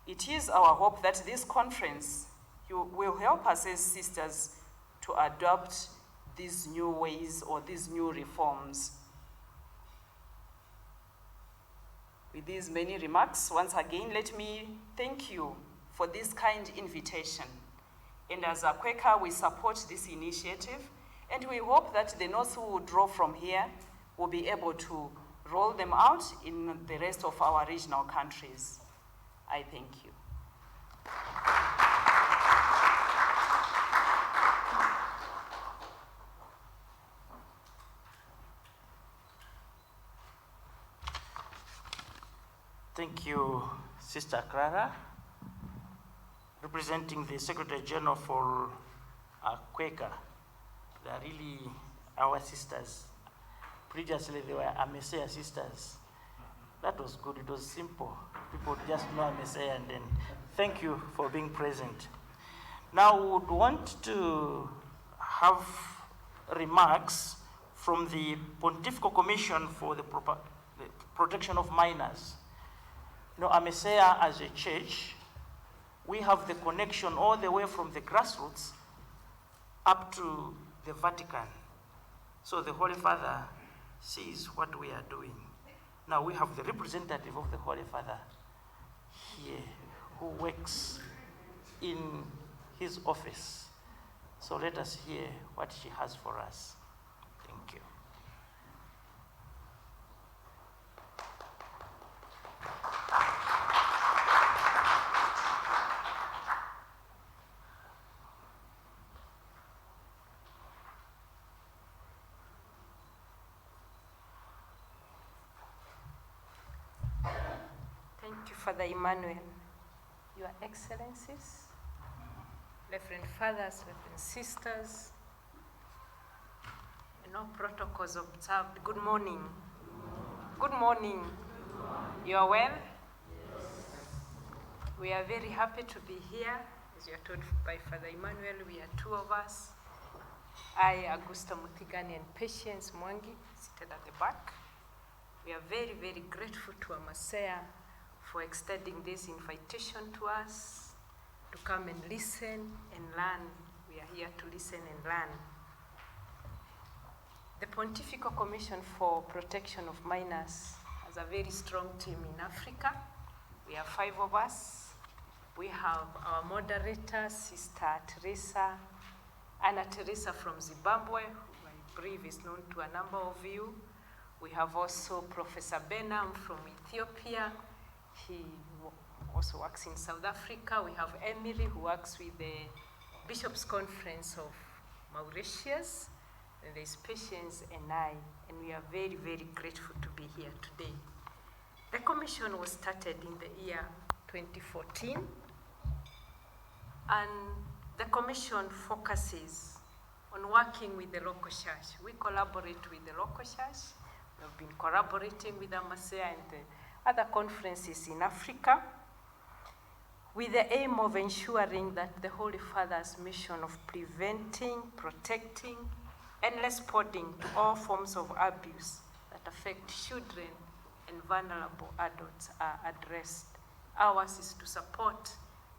It is our hope that this conference will help us as sisters to adopt these new ways or these new reforms. With these many remarks, once again, let me thank you for this kind invitation. And as AMECEA, we support this initiative, and we hope that the North who will draw from here will be able to roll them out in the rest of our regional countries. I thank you. Thank you, Sister Clara. representing the Secretary General for Quaker. They are really our sisters. Previously, they were AMECEA sisters. That was good. It was simple. People just know AMECEA, and then thank you for being present. Now, we would want to have remarks from the Pontifical Commission for the Protection of Minors. You know, AMECEA as a church, we have the connection all the way from the grassroots up to the Vatican. So the Holy Father sees what we are doing. Now we have the representative of the Holy Father here who works in his office. So let us hear what she has for us. Thank you. Thank you, Father Emmanuel. Your Excellencies, Reverend Fathers, Reverend Sisters, and all protocols observed. Good morning. Good morning. You are well? Yes. We are very happy to be here. As you are told by Father Emmanuel, we are two of us. I, Augusta Muthigani, and Patience Mwangi, seated at the back. We are very, very grateful to AMECEA for extending this invitation to us to come and listen and learn. We are here to listen and learn. The Pontifical Commission for Protection of Minors has a very strong team in Africa. We are 5 of us. We have our moderator, Sister Teresa, Anna Teresa from Zimbabwe, who I believe is known to a number of you. We have also Professor Benham from Ethiopia. He also works in South Africa. We have Emily, who works with the Bishops' Conference of Mauritius. And there's Patience and I, and we are very, very grateful to be here today. The commission was started in the year 2014, and the commission focuses on working with the local church. We collaborate with the local church. We have been collaborating with AMECEA and the other conferences in Africa with the aim of ensuring that the Holy Father's mission of preventing, protecting, and responding to all forms of abuse that affect children and vulnerable adults are addressed. Ours is to support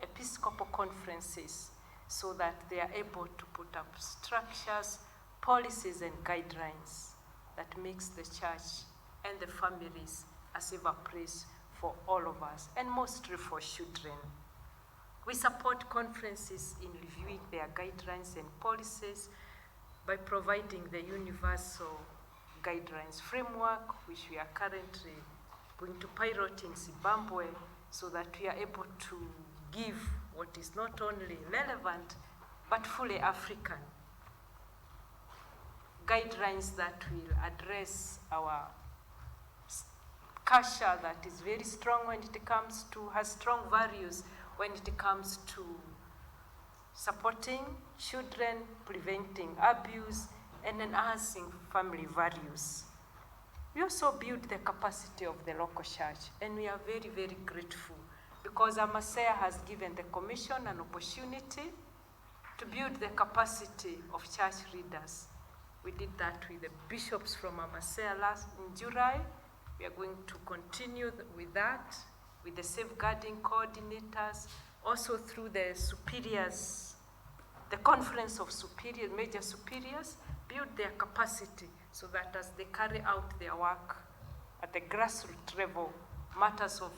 Episcopal conferences so that they are able to put up structures, policies, and guidelines that makes the church and the families a safer place for all of us, and mostly for children. We support conferences in reviewing their guidelines and policies by providing the universal guidelines framework, which we are currently going to pilot in Zimbabwe, so that we are able to give what is not only relevant, but fully African guidelines that will address our culture that is very strong when it comes to, has strong values when it comes to supporting children, preventing abuse, and enhancing family values. We also build the capacity of the local church, and we are very, very grateful because AMECEA has given the commission an opportunity to build the capacity of church leaders. We did that with the bishops from AMECEA in July. We are going to continue with that, with the safeguarding coordinators, also through the superiors, the conference of superiors, major superiors, build their capacity so that as they carry out their work at the grassroots level, matters of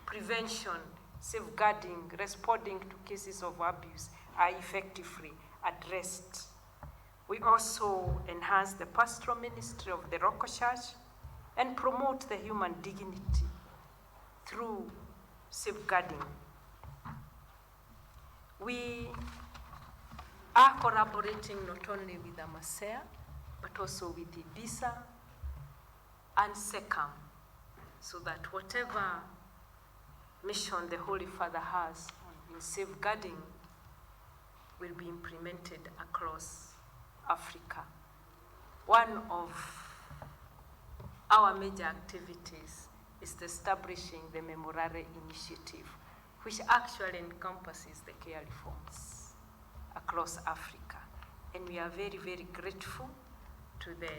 prevention, safeguarding, responding to cases of abuse are effectively addressed. We also enhance the pastoral ministry of the local church and promote the human dignity through safeguarding. We are collaborating not only with AMECEA, but also with IBISA and SECAM, so that whatever mission the Holy Father has in safeguarding will be implemented across Africa. One of our major activities is establishing the Memorare Initiative, which actually encompasses the care reforms across Africa. And we are very, very grateful to the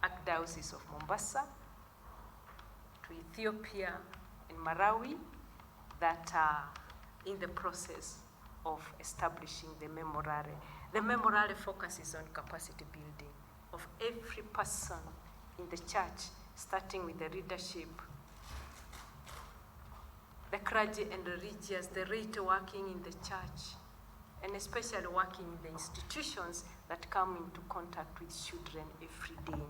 Archdiocese of Mombasa, to Ethiopia and Malawi that are in the process of establishing the Memorare. The Memorare focuses on capacity building of every person in the church, starting with the leadership, the clergy and the religious, the laity working in the church, and especially working in the institutions that come into contact with children every day.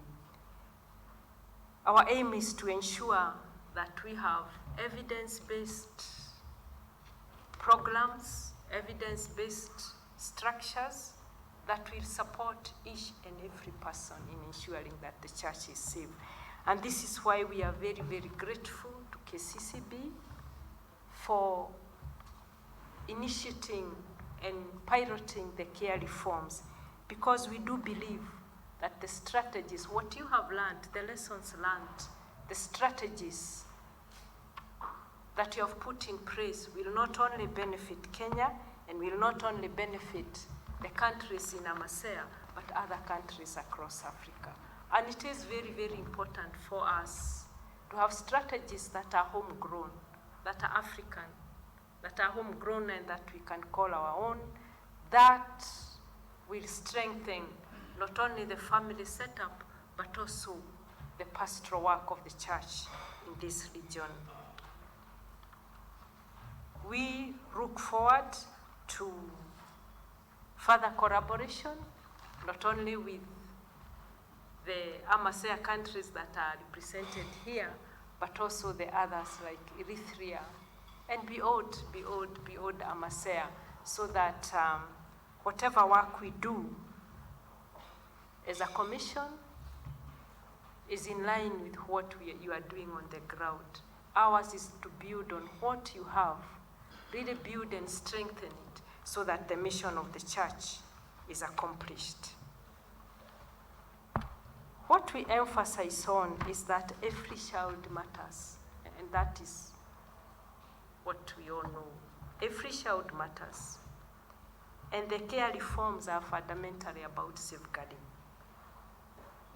Our aim is to ensure that we have evidence-based programs, evidence-based structures that will support each and every person in ensuring that the church is safe. And this is why we are very, very grateful to KCCB for initiating and piloting the care reforms, because we do believe that the strategies, what you have learned, the lessons learned, the strategies that you have put in place will not only benefit Kenya and will not only benefit the countries in AMECEA, but other countries across Africa. And it is very, very important for us to have strategies that are homegrown, that are African, that are homegrown and that we can call our own, that will strengthen not only the family setup, but also the pastoral work of the church in this region. We look forward to further collaboration, not only with the AMECEA countries that are represented here, but also the others like Eritrea and beyond AMECEA, so that whatever work we do as a commission is in line with what you are doing on the ground. Ours is to build on what you have, really build and strengthen it so that the mission of the church is accomplished. What we emphasize on is that every child matters, and that is what we all know. Every child matters. And the care reforms are fundamentally about safeguarding.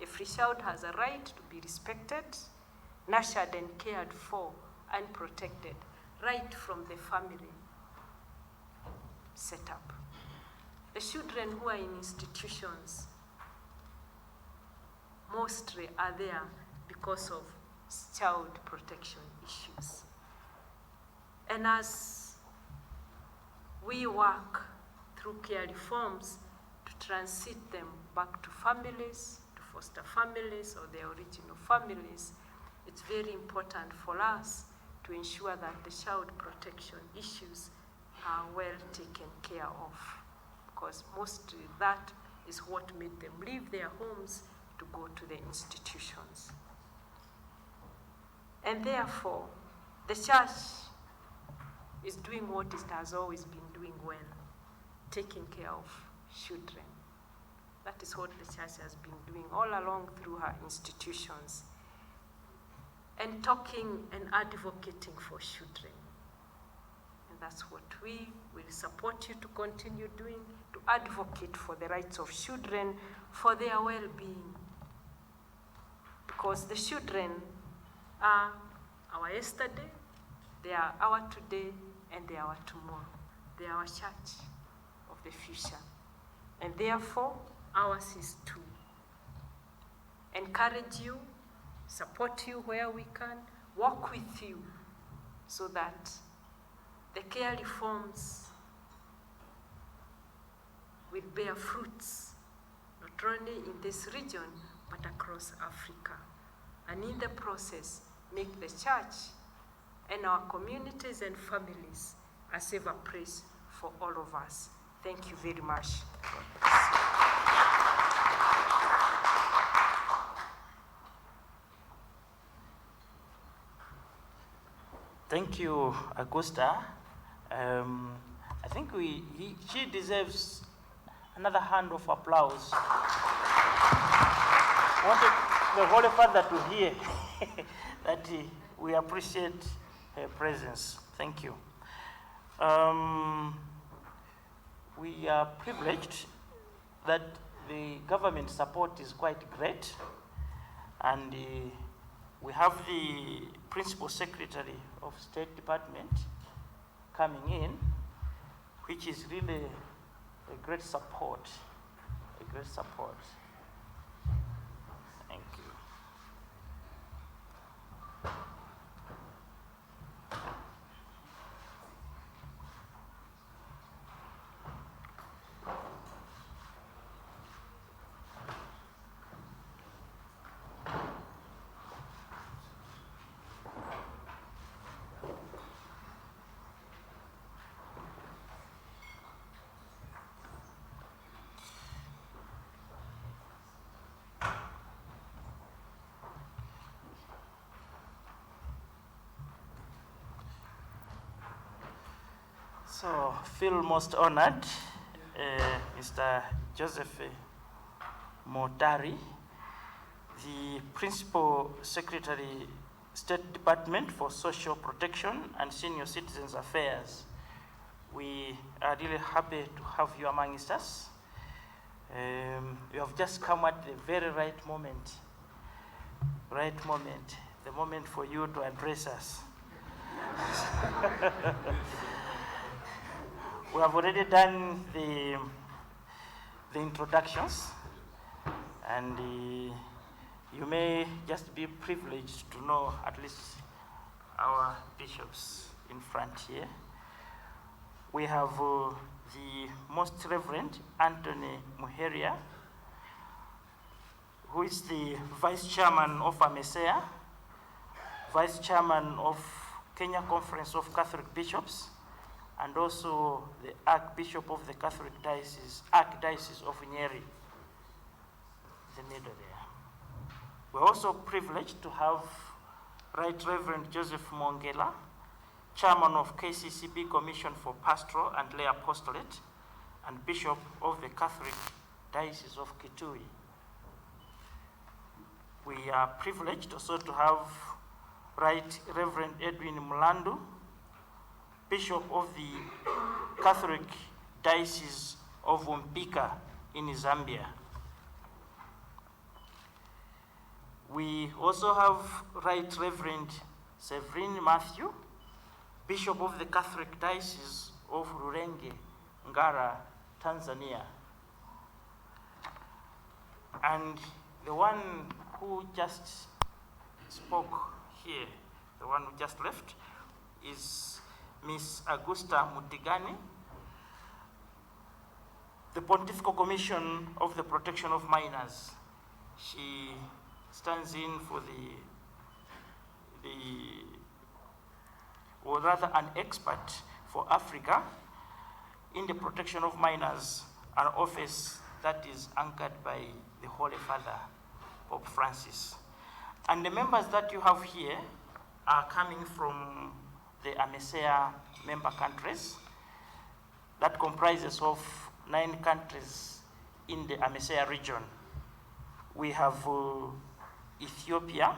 Every child has a right to be respected, nurtured and cared for, and protected, right from the family setup. The children who are in institutions mostly are there because of child protection issues. And as we work through care reforms to transit them back to families, to foster families or their original families, it's very important for us to ensure that the child protection issues are well taken care of, because mostly that is what made them leave their homes to go to the institutions. And therefore, the church is doing what it has always been doing well, taking care of children. That is what the church has been doing all along through her institutions, and talking and advocating for children. And that's what we will support you to continue doing, to advocate for the rights of children, for their well-being. Because the children are our yesterday, they are our today, and they are our tomorrow. They are our church of the future. And therefore, ours is to encourage you, support you where we can, work with you so that the care reforms will bear fruits, not only in this region, but across Africa. And in the process, make the church and our communities and families a safer place for all of us. Thank you very much. Thank you, Augusta. I think she deserves another hand of applause. I wanted the Holy Father to hear that we appreciate her presence. Thank you. We are privileged that the government support is quite great, and we have the Principal Secretary of State Department coming in, which is really a great support, Thank you. So, feel most honored, Mr. Joseph Motari, the Principal Secretary, State Department for Social Protection and Senior Citizens Affairs. We are really happy to have you amongst us. You have just come at the very right moment, the moment for you to address us. We have already done the introductions, and you may just be privileged to know at least our bishops in front here. We have the Most Reverend Anthony Muheria, who is the Vice Chairman of AMECEA, Vice Chairman of Kenya Conference of Catholic Bishops, and also the Archbishop of the Catholic Diocese, Archdiocese of Nyeri, the middle there. We're also privileged to have Right Reverend Joseph Mongela, Chairman of KCCB Commission for Pastoral and Lay Apostolate, and Bishop of the Catholic Diocese of Kitui. We are privileged also to have Right Reverend Edwin Mulandu, Bishop of the Catholic Diocese of Umpika in Zambia. We also have Right Reverend Severin Matthew, Bishop of the Catholic Diocese of Rurenge, Ngara, Tanzania. And the one who just spoke here, the one who just left, is Miss Augusta Mutigani, the Pontifical Commission of the Protection of Minors. She stands in for or rather an expert for Africa in the protection of minors, an office that is anchored by the Holy Father, Pope Francis. And the members that you have here are coming from the AMECEA member countries that comprises of 9 countries in the AMECEA region. We have Ethiopia,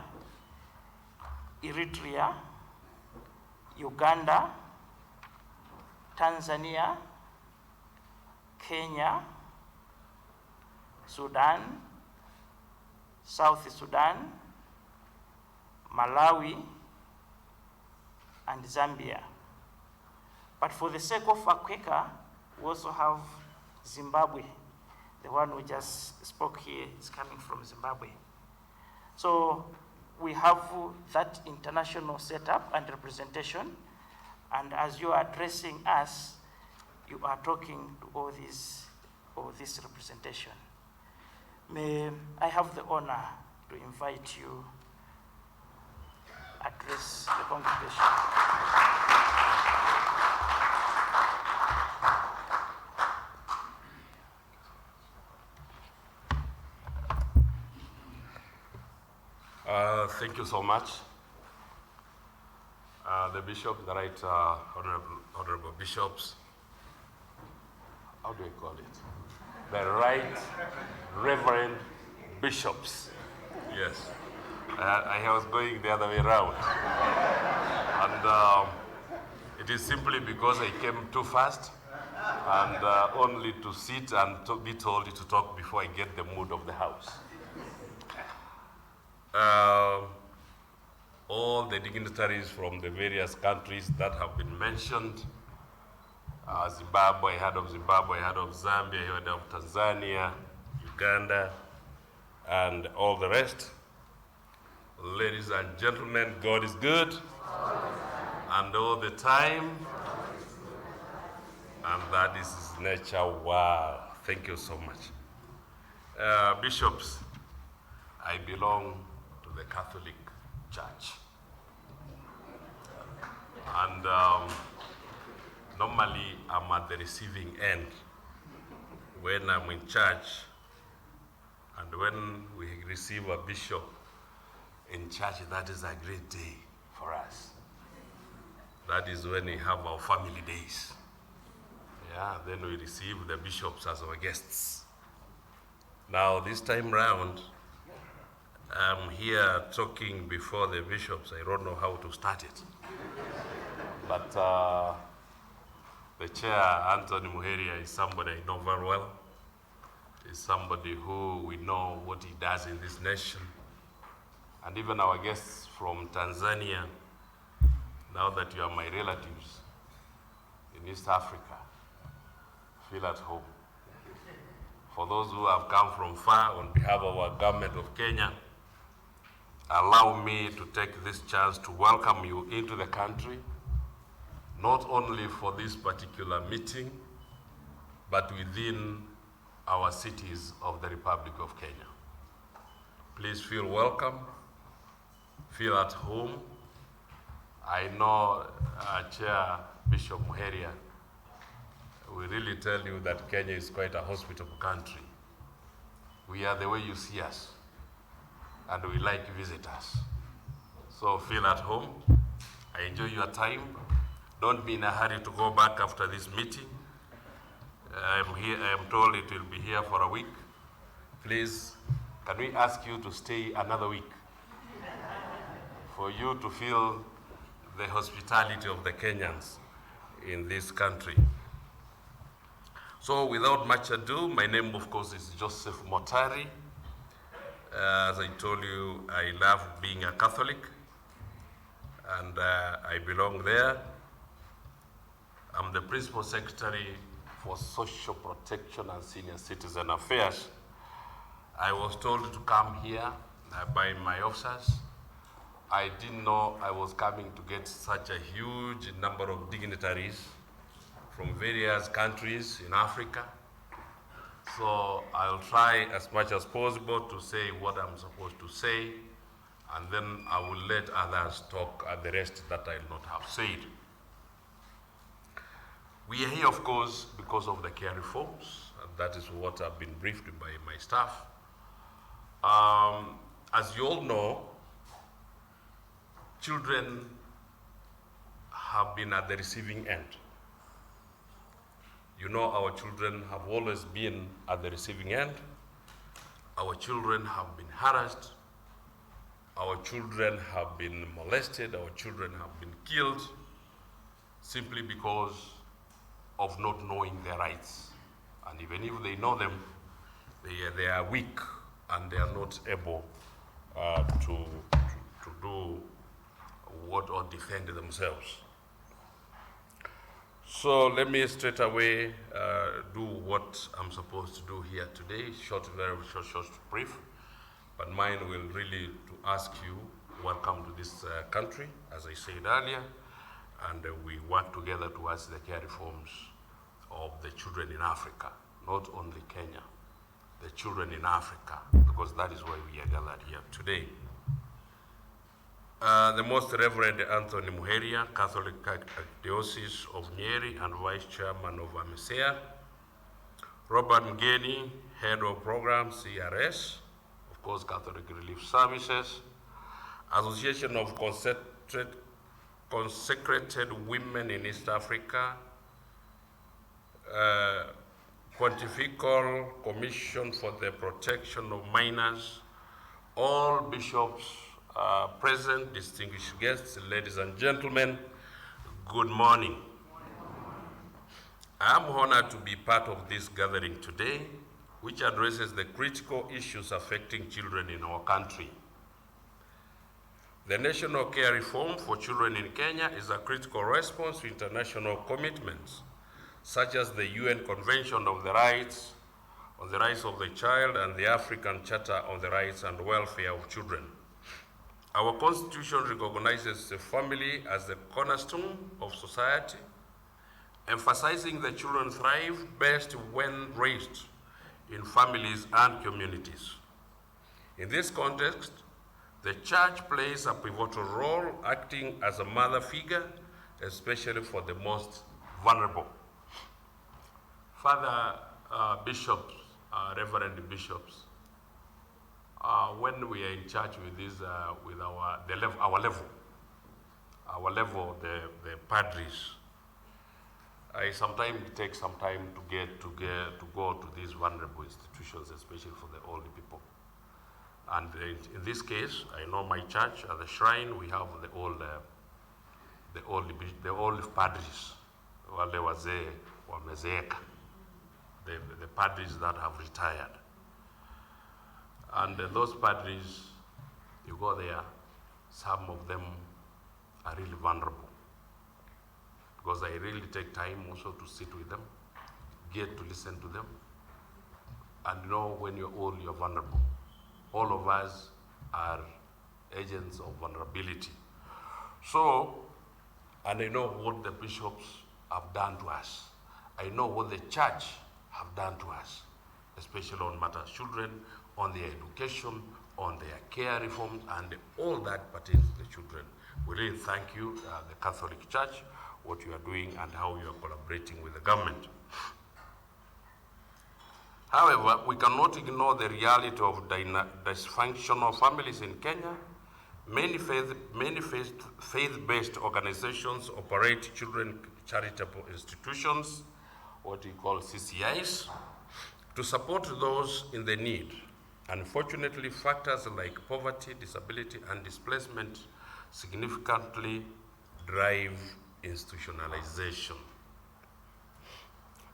Eritrea, Uganda, Tanzania, Kenya, Sudan, South Sudan, Malawi, and Zambia. But for the sake of AMECEA, we also have Zimbabwe. The one who just spoke here is coming from Zimbabwe. So we have that international setup and representation, and as you are addressing us, you are talking to all this representation. May I have the honor to invite you to address the congregation. Thank you so much. the bishops, the right honorable bishops, how do I call it? The right reverend bishops. Yes, I was going the other way around. And it is simply because I came too fast and only to sit and to be told to talk before I get the mood of the house. All the dignitaries from the various countries that have been mentioned, Zimbabwe, head of Zimbabwe, head of Zambia, head of Tanzania, Uganda, and all the rest. Ladies and gentlemen, God is good, and all the time, and that is His nature. Wow, thank you so much. Bishops, I belong to the Catholic Church. And normally I'm at the receiving end when I'm in church, and when we receive a bishop in church, that is a great day for us. That is when we have our family days. Yeah, then we receive the bishops as our guests. Now this time round, I'm here talking before the bishops. I don't know how to start it. But the chair, Anthony Muheria, is somebody I know very well. He's somebody who we know what he does in this nation. And even our guests from Tanzania, now that you are my relatives in East Africa, feel at home. For those who have come from far, on behalf of our government of Kenya, allow me to take this chance to welcome you into the country, not only for this particular meeting, but within our cities of the Republic of Kenya. Please feel welcome, feel at home. I know Chair Bishop Muheria will really tell you that Kenya is quite a hospitable country. We are the way you see us, and we like visitors. So feel at home. I enjoy your time. Don't be in a hurry to go back after this meeting. I am told it will be here for a week. Please, can we ask you to stay another week for you to feel the hospitality of the Kenyans in this country? So without much ado, my name of course is Joseph Motari. As I told you, I love being a Catholic, and I belong there. I'm the Principal Secretary for Social Protection and Senior Citizen Affairs. I was told to come here by my officers. I didn't know I was coming to get such a huge number of dignitaries from various countries in Africa. So I'll try as much as possible to say what I'm supposed to say, and then I will let others talk at the rest that I'll not have said. We are here, of course, because of the care reforms, and that is what I've been briefed by my staff. As you all know, children have been at the receiving end. You know, our children have always been at the receiving end. Our children have been harassed. Our children have been molested. Our children have been killed simply because of not knowing their rights. And even if they know them, they are weak and they are not able to do what or defend themselves. So let me straight away do what I'm supposed to do here today. Very short, brief. But mine will really to ask you, welcome to this country, as I said earlier, and we work together towards the care reforms of the children in Africa, not only Kenya, the children in Africa, because that is why we are gathered here today. The Most Reverend Anthony Muheria, Catholic Diocese of Nyeri and Vice Chairman of AMECEA. Robert Mgeni, Head of Program, CRS, of course, Catholic Relief Services. Association of Concentrate consecrated women in East Africa, Pontifical Commission for the Protection of Minors, all bishops present, distinguished guests, ladies and gentlemen, good morning. I am honored to be part of this gathering today, which addresses the critical issues affecting children in our country. The National Care Reform for Children in Kenya is a critical response to international commitments, such as the UN Convention on the Rights of the Child and the African Charter on the Rights and Welfare of Children. Our Constitution recognizes the family as the cornerstone of society, emphasizing that children thrive best when raised in families and communities. In this context, the Church plays a pivotal role, acting as a mother figure, especially for the most vulnerable. Father bishops, Reverend bishops, when we are in church with this, with our level, the padres, I sometimes take some time to go to these vulnerable institutions, especially for the older people. And in this case, I know my church at the shrine, we have the old padres, wale wazee wamezeeka, the padres that have retired. And those padres, you go there, some of them are really vulnerable, because I really take time also to sit with them, get to listen to them, and know when you're old, you're vulnerable. All of us are agents of vulnerability. So, and I know what the bishops have done to us. I know what the church have done to us, especially on matters children, on their education, on their care reforms, and all that pertains to the children. We really thank you, the Catholic Church, what you are doing and how you are collaborating with the government. However, we cannot ignore the reality of dysfunctional families in Kenya. Many faith-based organizations operate children charitable institutions, what we call CCIs, to support those in the need. Unfortunately, factors like poverty, disability, and displacement significantly drive institutionalization.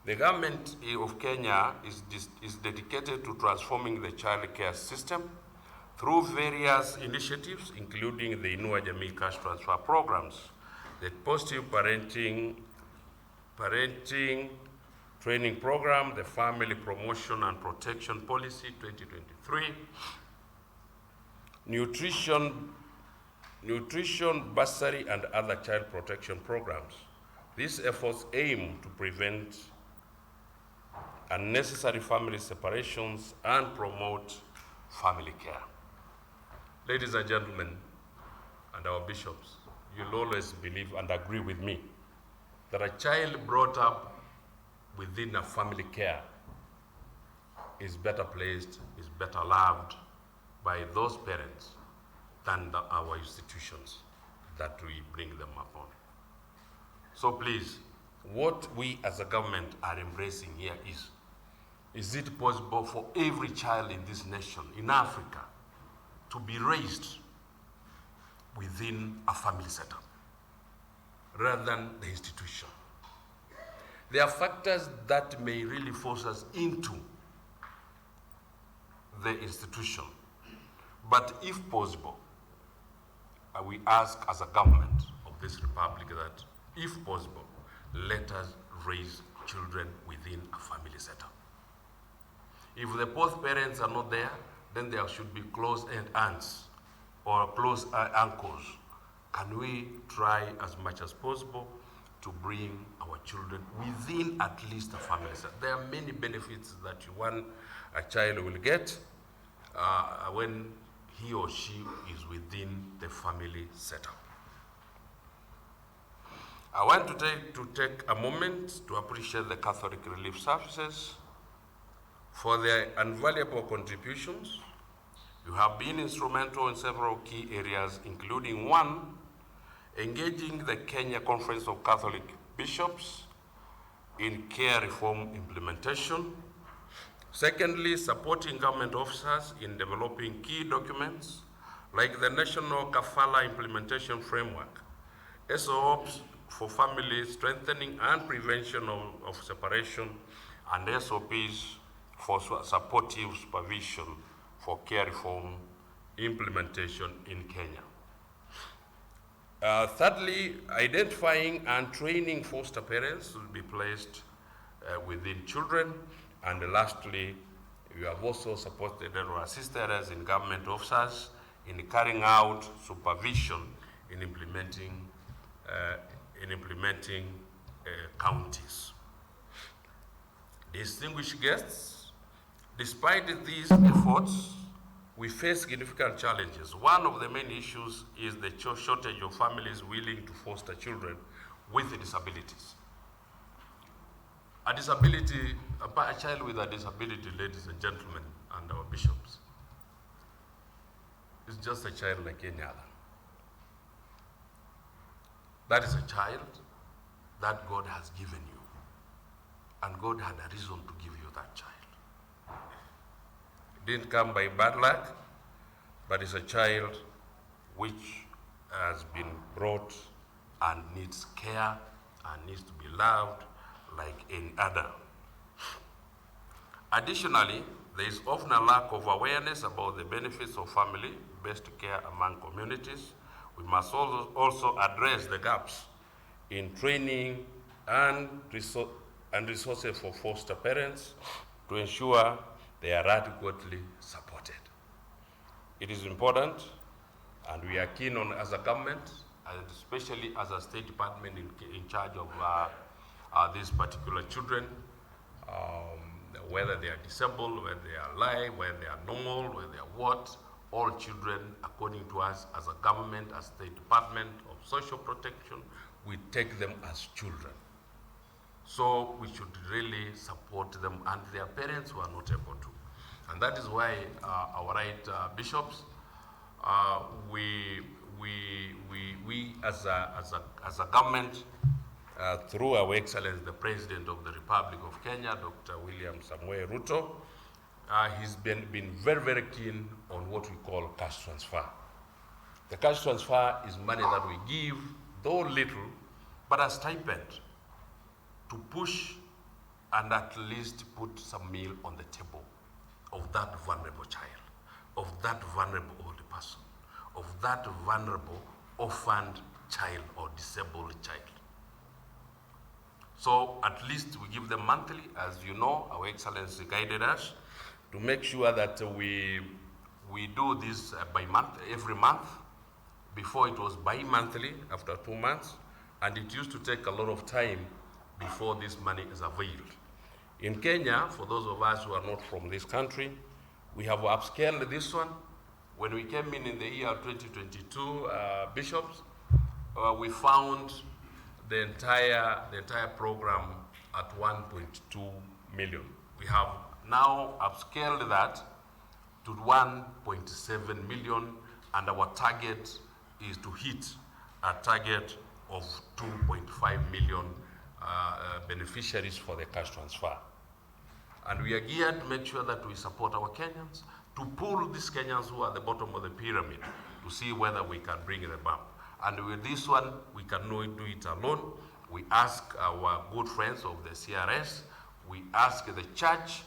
The government of Kenya is dedicated to transforming the child care system through various initiatives, including the Inua Jamii Cash Transfer Programs, the Positive Parenting Training Program, the Family Promotion and Protection Policy 2023, nutrition, bursary, and other child protection programs. These efforts aim to prevent unnecessary family separations and promote family care. Ladies and gentlemen, and our bishops, you'll always believe and agree with me that a child brought up within a family care is better placed, is better loved by those parents than our institutions that we bring them upon. So please, what we as a government are embracing here is it possible for every child in this nation, in Africa, to be raised within a family setup rather than the institution? There are factors that may really force us into the institution. But if possible, we ask as a government of this republic that, if possible, let us raise children within a family setup. If the both parents are not there, then there should be close aunts or close uncles. Can we try as much as possible to bring our children within at least a family setup? There are many benefits that a child will get when he or she is within the family setup. I want to take a moment to appreciate the Catholic Relief Services for their invaluable contributions. You have been instrumental in several key areas, including one, engaging the Kenya Conference of Catholic Bishops in care reform implementation. Secondly, supporting government officers in developing key documents like the National Kafala Implementation Framework, SOPs for family strengthening and prevention of separation, and SOPs for supportive supervision for care reform implementation in Kenya. Thirdly, identifying and training foster parents will be placed within children. And lastly, we have also supported or assisted us in government officers in carrying out supervision in implementing counties. Distinguished guests, despite these efforts, we face significant challenges. One of the main issues is the shortage of families willing to foster children with disabilities. A child with a disability, ladies and gentlemen, and our bishops, is just a child like any other. That is a child that God has given you, and God had a reason to give you that child. It didn't come by bad luck, but it's a child which has been brought and needs care and needs to be loved like any other. Additionally, there is often a lack of awareness about the benefits of family-based care among communities. We must also address the gaps in training and resources for foster parents to ensure they are adequately supported. It is important, and we are keen on as a government, and especially as a State Department in charge of these particular children, whether they are disabled, whether they are alive, whether they are normal, whether they are what, all children, according to us as a government, as State Department of Social Protection, we take them as children. So we should really support them and their parents who are not able to. And that is why our bishops, we as a government, through our Excellency, the President of the Republic of Kenya, Dr. William Samoei Ruto, he's been very, very keen on what we call cash transfer. The cash transfer is money that we give, though little, but a stipend to push and at least put some meal on the table of that vulnerable child, of that vulnerable old person, of that vulnerable orphaned child or disabled child. So at least we give them monthly. As you know, our Excellency guided us to make sure that we do this every month. Before it was bi-monthly, after 2 months, and it used to take a lot of time before this money is availed. In Kenya, for those of us who are not from this country, we have upscaled this one. When we came in the year 2022, bishops, we found the entire program at 1.2 million. We have now upscaled that to 1.7 million, and our target is to hit a target of 2.5 million beneficiaries for the cash transfer. And we are geared to make sure that we support our Kenyans, to pull these Kenyans who are at the bottom of the pyramid, to see whether we can bring them up. And with this one, we cannot do it alone. We ask our good friends of the CRS, we ask the church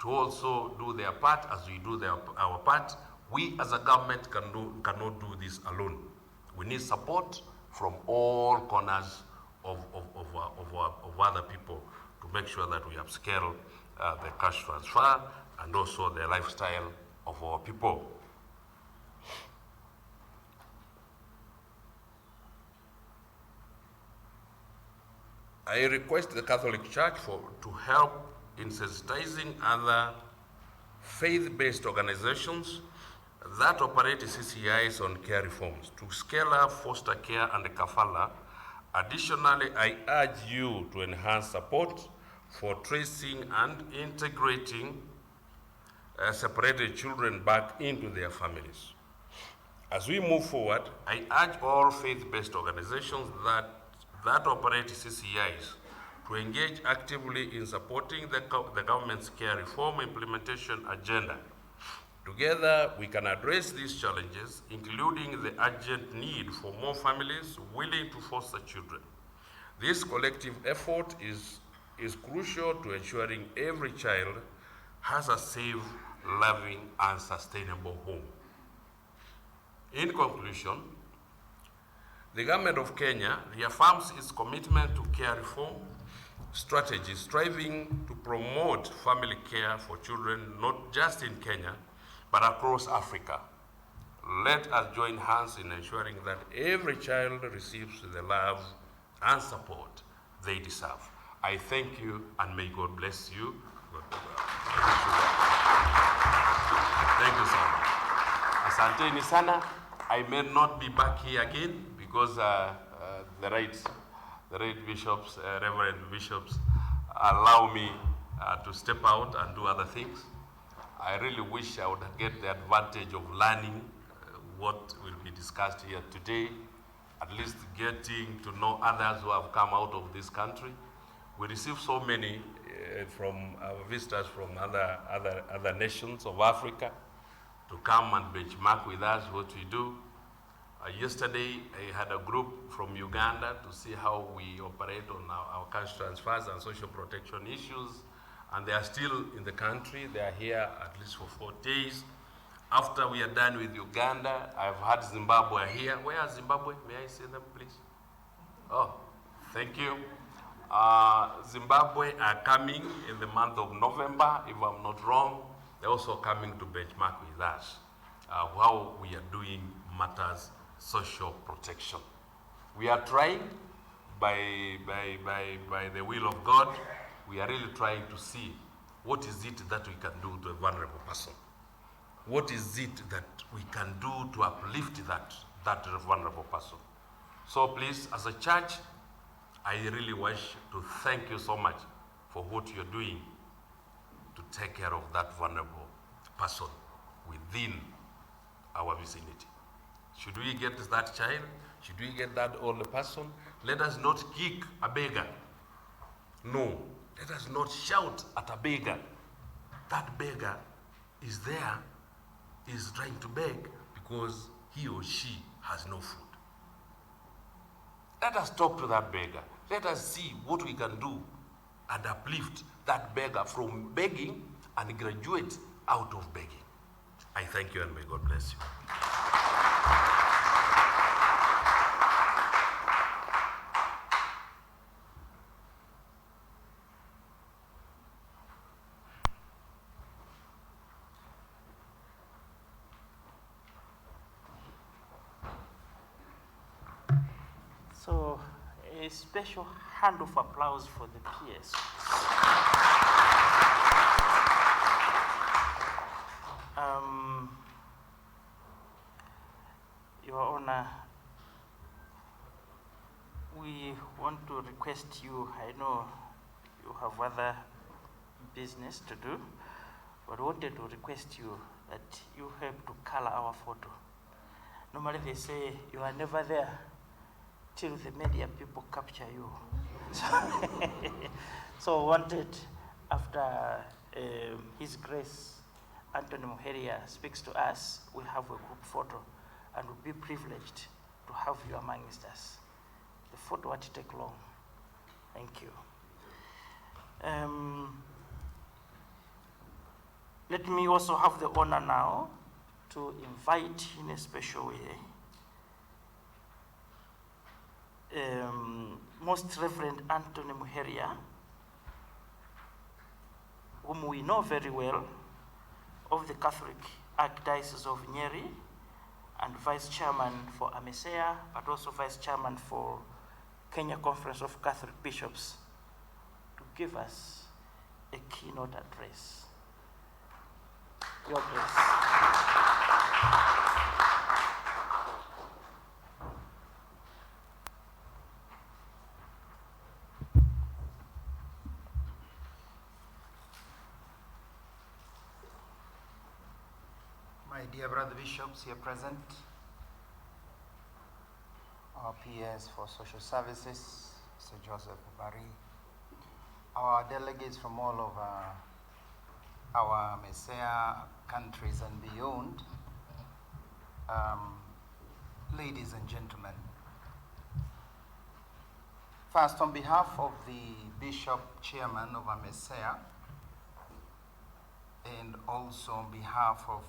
to also do their part as we do our part. We as a government cannot do this alone. We need support from all corners of other people to make sure that we upscale the cash transfer and also the lifestyle of our people. I request the Catholic Church to help in sensitizing other faith-based organizations that operate CCIs on care reforms to scale up foster care and kafala. Additionally, I urge you to enhance support for tracing and integrating separated children back into their families. As we move forward, I urge all faith-based organizations that operate CCIs to engage actively in supporting the government's care reform implementation agenda. Together, we can address these challenges, including the urgent need for more families willing to foster children. This collective effort is crucial to ensuring every child has a safe, loving, and sustainable home. In conclusion, the government of Kenya reaffirms its commitment to care reform strategies, striving to promote family care for children not just in Kenya, but across Africa. Let us join hands in ensuring that every child receives the love and support they deserve. I thank you, and may God bless you. Thank you so much. Asanteni sana. I may not be back here again because the right bishops, reverend bishops, allow me to step out and do other things. I really wish I would get the advantage of learning what will be discussed here today, at least getting to know others who have come out of this country. We receive so many from our visitors from other nations of Africa to come and benchmark with us what we do. Yesterday, I had a group from Uganda to see how we operate on our cash transfers and social protection issues. And they are still in the country. They are here at least for 4 days. After we are done with Uganda, I've had Zimbabwe here. Where is Zimbabwe? May I see them, please? Oh, thank you. Zimbabwe are coming in the month of November, if I'm not wrong. They're also coming to benchmark with us how we are doing matters social protection. We are trying by the will of God. We are really trying to see what is it that we can do to a vulnerable person. What is it that we can do to uplift that vulnerable person? So please, as a church, I really wish to thank you so much for what you're doing to take care of that vulnerable person within our vicinity. Should we get that child? Should we get that older person? Let us not kick a beggar. No, let us not shout at a beggar. That beggar is there, is trying to beg because he or she has no food. Let us talk to that beggar. Let us see what we can do and uplift that beggar from begging and graduate out of begging. I thank you and may God bless you. So, a special hand of applause for the peers. Your Honor, we want to request you, I know you have other business to do, but we wanted to request you that you help to color our photo. Normally they say you are never there till the media people capture you. So wanted, after His Grace Anthony Muheria speaks to us, we have a group photo and we'll be privileged to have you amongst us. The photo won't take long. Thank you. Let me also have the honor now to invite in a special way Most Reverend Anthony Muheria, whom we know very well, of the Catholic Archdiocese of Nyeri, and Vice Chairman for AMECEA, but also Vice Chairman for Kenya Conference of Catholic Bishops, to give us a keynote address. Your Grace. My dear brother bishops here present, our PS for Social Services, Mr. Joseph Barry, our delegates from all over our AMECEA countries and beyond, ladies and gentlemen. First, on behalf of the Bishop Chairman of AMECEA, and also on behalf of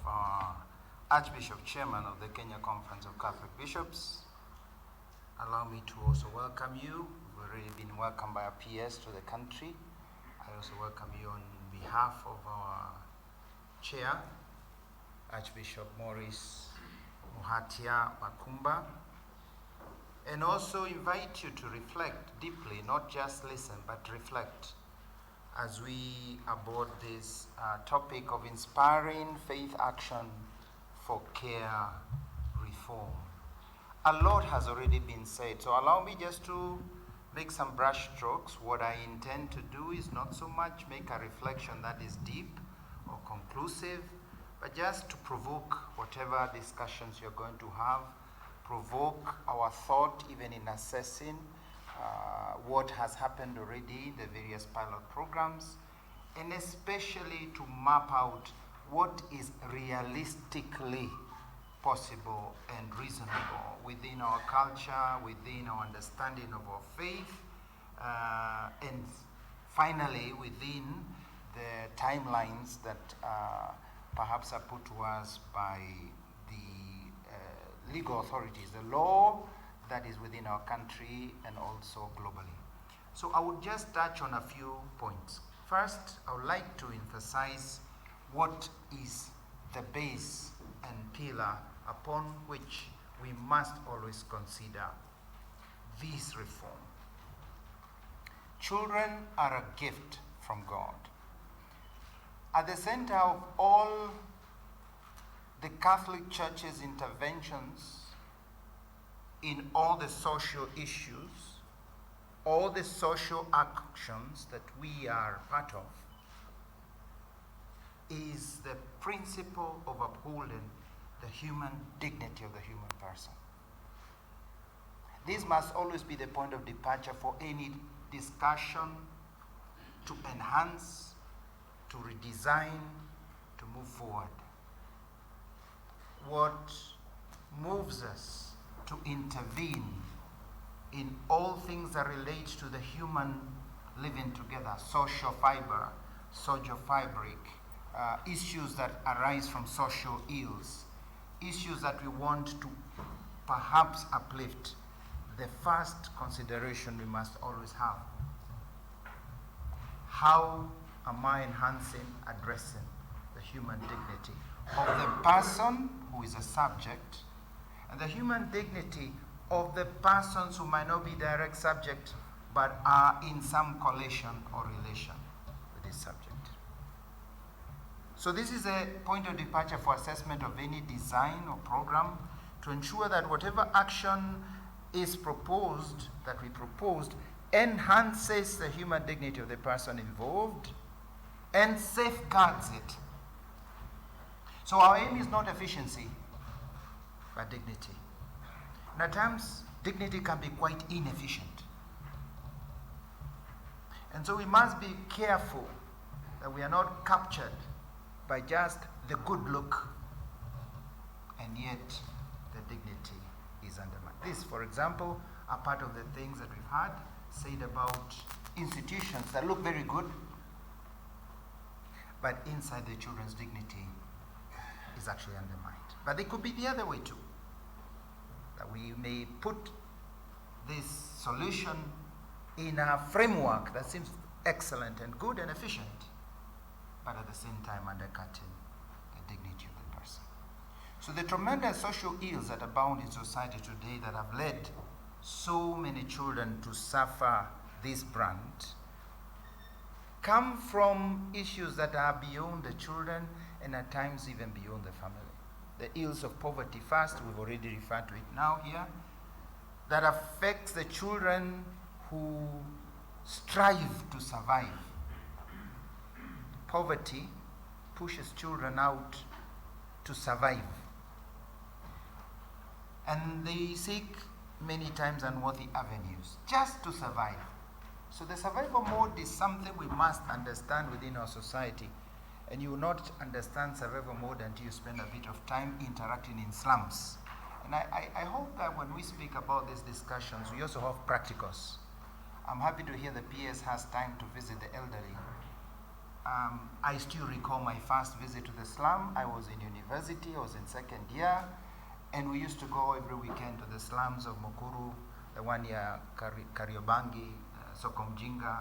Archbishop Chairman of the Kenya Conference of Catholic Bishops, allow me to also welcome you. We've already been welcomed by our PS to the country. I also welcome you on behalf of our Chair, Archbishop Maurice Muhatia Makumba, and also invite you to reflect deeply, not just listen, but reflect as we aboard this topic of inspiring faith action for care reform. A lot has already been said, so allow me just to make some brush strokes. What I intend to do is not so much make a reflection that is deep or conclusive, but just to provoke whatever discussions you're going to have, provoke our thought even in assessing what has happened already in the various pilot programs, and especially to map out what is realistically possible and reasonable within our culture, within our understanding of our faith, and finally within the timelines that perhaps are put to us by the legal authorities, the law that is within our country and also globally. So I would just touch on a few points. First, I would like to emphasize what is the base and pillar upon which we must always consider this reform. Children are a gift from God. At the center of all the Catholic Church's interventions in all the social issues, all the social actions that we are part of, is the principle of upholding the human dignity of the human person. This must always be the point of departure for any discussion to enhance, to redesign, to move forward. What moves us to intervene in all things that relate to the human living together, social fiber, social fabric, issues that arise from social ills, issues that we want to perhaps uplift. The first consideration we must always have: how am I enhancing, addressing the human dignity of the person who is a subject, and the human dignity of the persons who might not be direct subject but are in some collation or relation with this subject. So this is a point of departure for assessment of any design or program, to ensure that whatever action is proposed, that we proposed, enhances the human dignity of the person involved and safeguards it. So our aim is not efficiency, but dignity. And at times, dignity can be quite inefficient. And so we must be careful that we are not captured by just the good look, and yet the dignity is undermined. This, for example, are part of the things that we've had said about institutions that look very good, but inside the children's dignity is actually undermined. But they could be the other way too, that we may put this solution in a framework that seems excellent and good and efficient, but at the same time undercutting the dignity of the person. So the tremendous social ills that abound in society today that have led so many children to suffer this brand come from issues that are beyond the children and at times even beyond the family. The ills of poverty first, we've already referred to it now here, that affects the children who strive to survive. Poverty pushes children out to survive. And they seek many times unworthy avenues just to survive. So the survival mode is something we must understand within our society. And you will not understand survival mode until you spend a bit of time interacting in slums. And I hope that when we speak about these discussions, we also have practicals. I'm happy to hear the PS has time to visit the elderly. I still recall my first visit to the slum. I was in university, I was in second year, and we used to go every weekend to the slums of Mukuru, the one near Kariobangi, Sokomjinga,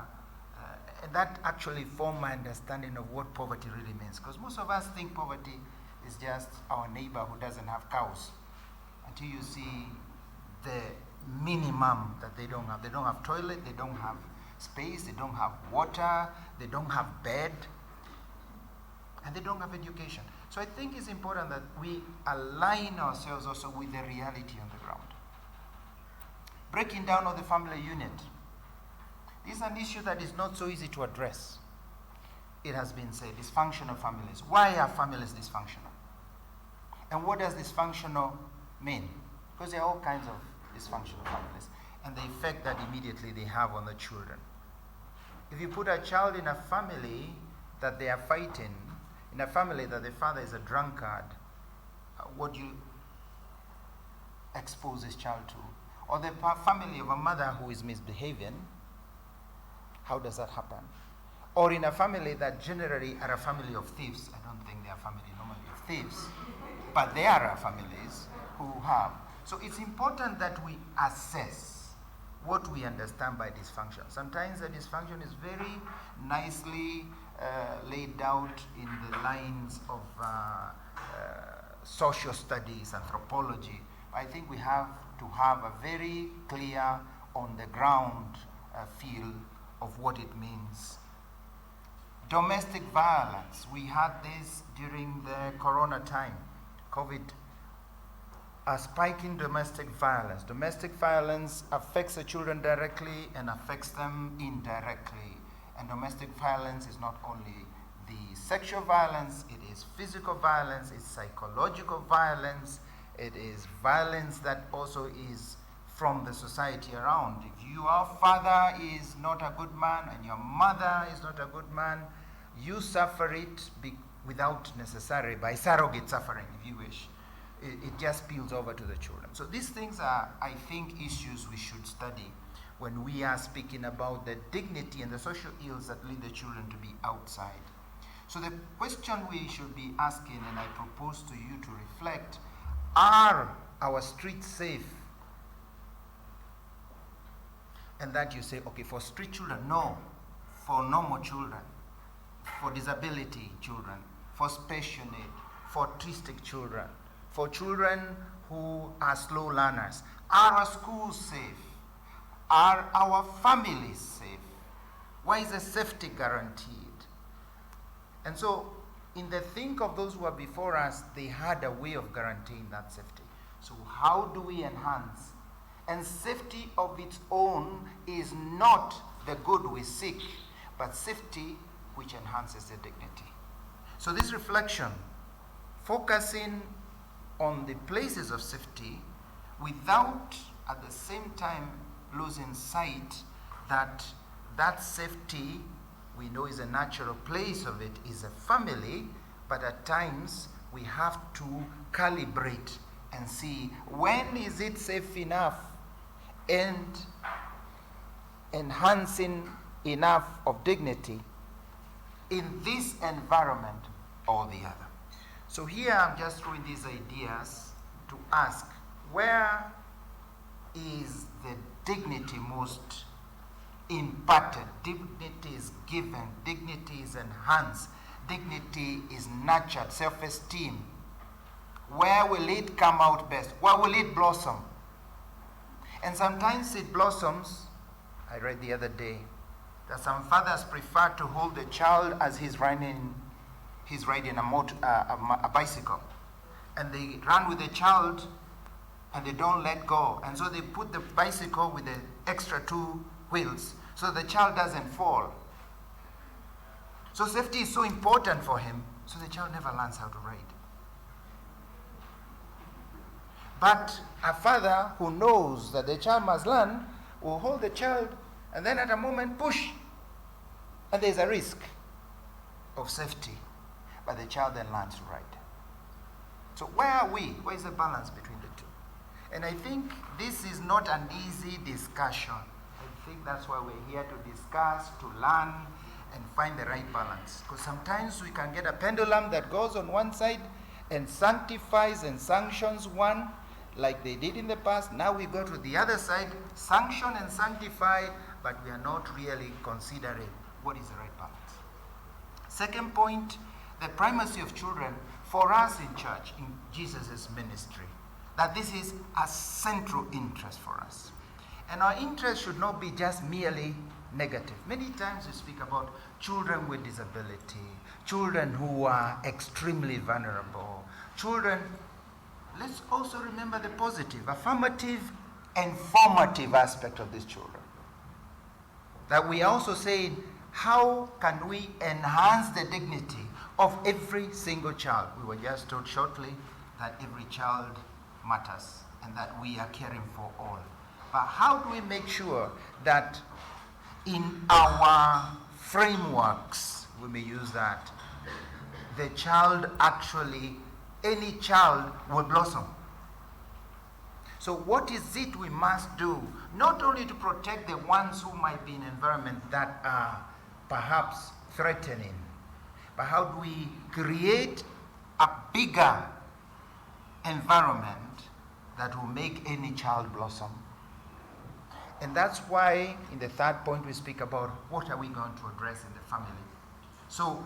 and that actually formed my understanding of what poverty really means. Because most of us think poverty is just our neighbor who doesn't have cows, until you see the minimum that they don't have. They don't have toilet, they don't have space, they don't have water, they don't have bed, and they don't have education. So I think it's important that we align ourselves also with the reality on the ground. Breaking down of the family unit. This is an issue that is not so easy to address. It has been said, dysfunctional families. Why are families dysfunctional? And what does dysfunctional mean? Because there are all kinds of dysfunctional families, and the effect that immediately they have on the children. If you put a child in a family that they are fighting, in a family that the father is a drunkard, what do you expose this child to? Or the family of a mother who is misbehaving, how does that happen? Or in a family that generally are a family of thieves. I don't think they are family normally of thieves, but there are families who have. So it's important that we assess what we understand by dysfunction. Sometimes the dysfunction is very nicely laid out in the lines of social studies, anthropology. I think we have to have a very clear, on the ground feel of what it means. Domestic violence. We had this during the corona time, COVID. A spike in domestic violence. Domestic violence affects the children directly and affects them indirectly. And domestic violence is not only the sexual violence, it is physical violence, it's psychological violence, it is violence that also is from the society around. If your father is not a good man and your mother is not a good man, you suffer it without necessarily, by surrogate suffering, if you wish. It just spills over to the children. So these things are, I think, issues we should study when we are speaking about the dignity and the social ills that lead the children to be outside. So the question we should be asking, and I propose to you to reflect, are our streets safe? And that you say, okay, for street children, no. For normal children, for disability children, for special need, for autistic children, for children who are slow learners. Are our schools safe? Are our families safe? Why is the safety guaranteed? And so, in the think of those who are before us, they had a way of guaranteeing that safety. So how do we enhance? And safety of its own is not the good we seek, but safety which enhances the dignity. So this reflection, focusing on the places of safety without at the same time losing sight that that safety we know is a natural place of it is a family, but at times we have to calibrate and see when is it safe enough and enhancing enough of dignity in this environment or the other. So here I'm just throwing these ideas to ask, where is the dignity most imparted? Dignity is given, dignity is enhanced, dignity is nurtured, self-esteem. Where will it come out best? Where will it blossom? And sometimes it blossoms, I read the other day, that some fathers prefer to hold the child as he's riding a bicycle. And they run with the child and they don't let go. And so they put the bicycle with the extra 2 wheels so the child doesn't fall. So safety is so important for him, so the child never learns how to ride. But a father who knows that the child must learn will hold the child and then at a moment push. And there's a risk of safety. But the child then learns to ride. So where are we? Where is the balance between the two? And I think this is not an easy discussion. I think that's why we're here to discuss, to learn, and find the right balance. Because sometimes we can get a pendulum that goes on one side and sanctifies and sanctions one, like they did in the past. Now we go to the other side, sanction and sanctify, but we are not really considering what is the right balance. Second point, the primacy of children for us in church, in Jesus' ministry, that this is a central interest for us. And our interest should not be just merely negative. Many times we speak about children with disability, children who are extremely vulnerable, children. Let's also remember the positive, affirmative, and formative aspect of these children. That we also say, how can we enhance the dignity of every single child? We were just told shortly that every child matters and that we are caring for all. But how do we make sure that in our frameworks, we may use that, the child actually, any child will blossom? So what is it we must do, not only to protect the ones who might be in environment that are perhaps threatening, but how do we create a bigger environment that will make any child blossom? And that's why in the third point we speak about what are we going to address in the family. So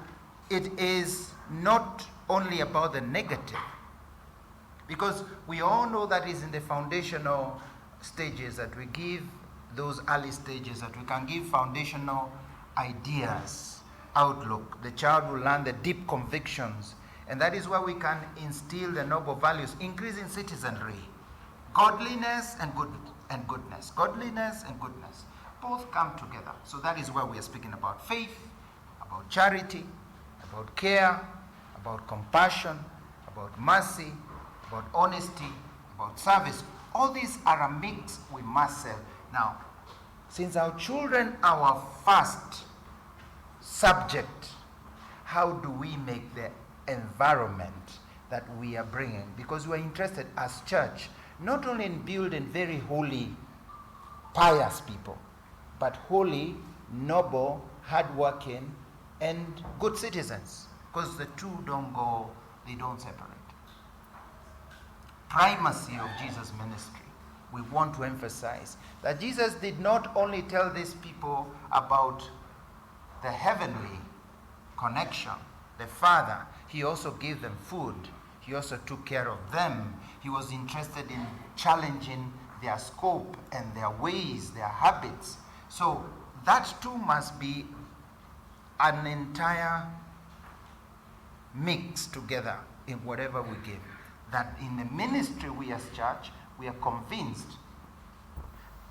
it is not only about the negative, because we all know that is in the foundational stages that we give, those early stages that we can give foundational ideas, outlook. The child will learn the deep convictions, and that is where we can instill the noble values, increasing citizenry, godliness and goodness. Godliness and goodness both come together. So that is where we are speaking about faith, about charity, about care, about compassion, about mercy, about honesty, about service. All these are a mix we must sell. Now, since our children are our first subject, how do we make the environment that we are bringing? Because we are interested as church not only in building very holy, pious people, but holy, noble, hardworking, and good citizens. Because the two they don't separate. Primacy of Jesus' ministry. We want to emphasize that Jesus did not only tell these people about the heavenly connection, the Father, he also gave them food. He also took care of them. He was interested in challenging their scope and their ways, their habits. So that too must be an entire mix together in whatever we give. That in the ministry we as church, we are convinced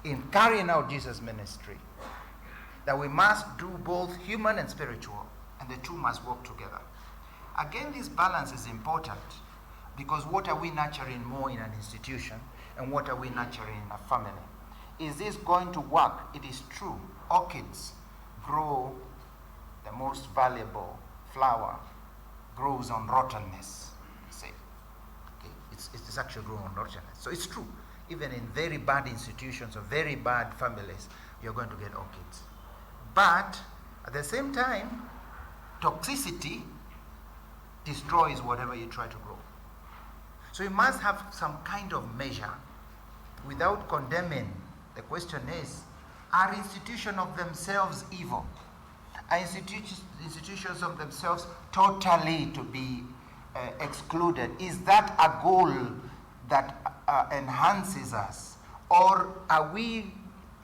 in carrying out Jesus' ministry that we must do both human and spiritual, and the two must work together. Again, this balance is important because what are we nurturing more in an institution and what are we nurturing in a family? Is this going to work? It is true. Orchids grow, the most valuable flower grows on rottenness. Say, okay? It's actually grown on rottenness. So it's true. Even in very bad institutions or very bad families, you're going to get orchids. But at the same time, toxicity destroys whatever you try to grow. So you must have some kind of measure without condemning. The question is, are institutions of themselves evil? Are institutions of themselves totally to be excluded? Is that a goal that enhances us? Or are we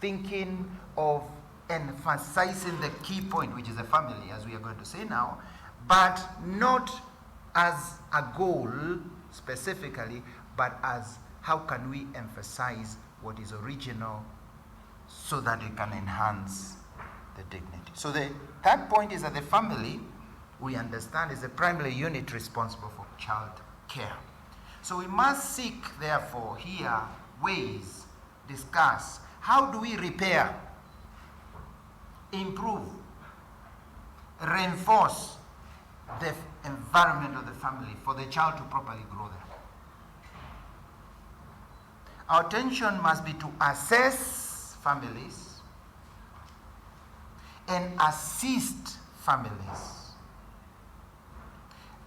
thinking of emphasizing the key point, which is the family, as we are going to say now, but not as a goal specifically, but as how can we emphasize what is original so that it can enhance the dignity. So the third point is that the family, we understand, is the primary unit responsible for child care. So we must seek, therefore, here ways, discuss, how do we repair, improve, reinforce the environment of the family for the child to properly grow there. Our attention must be to assess families and assist families.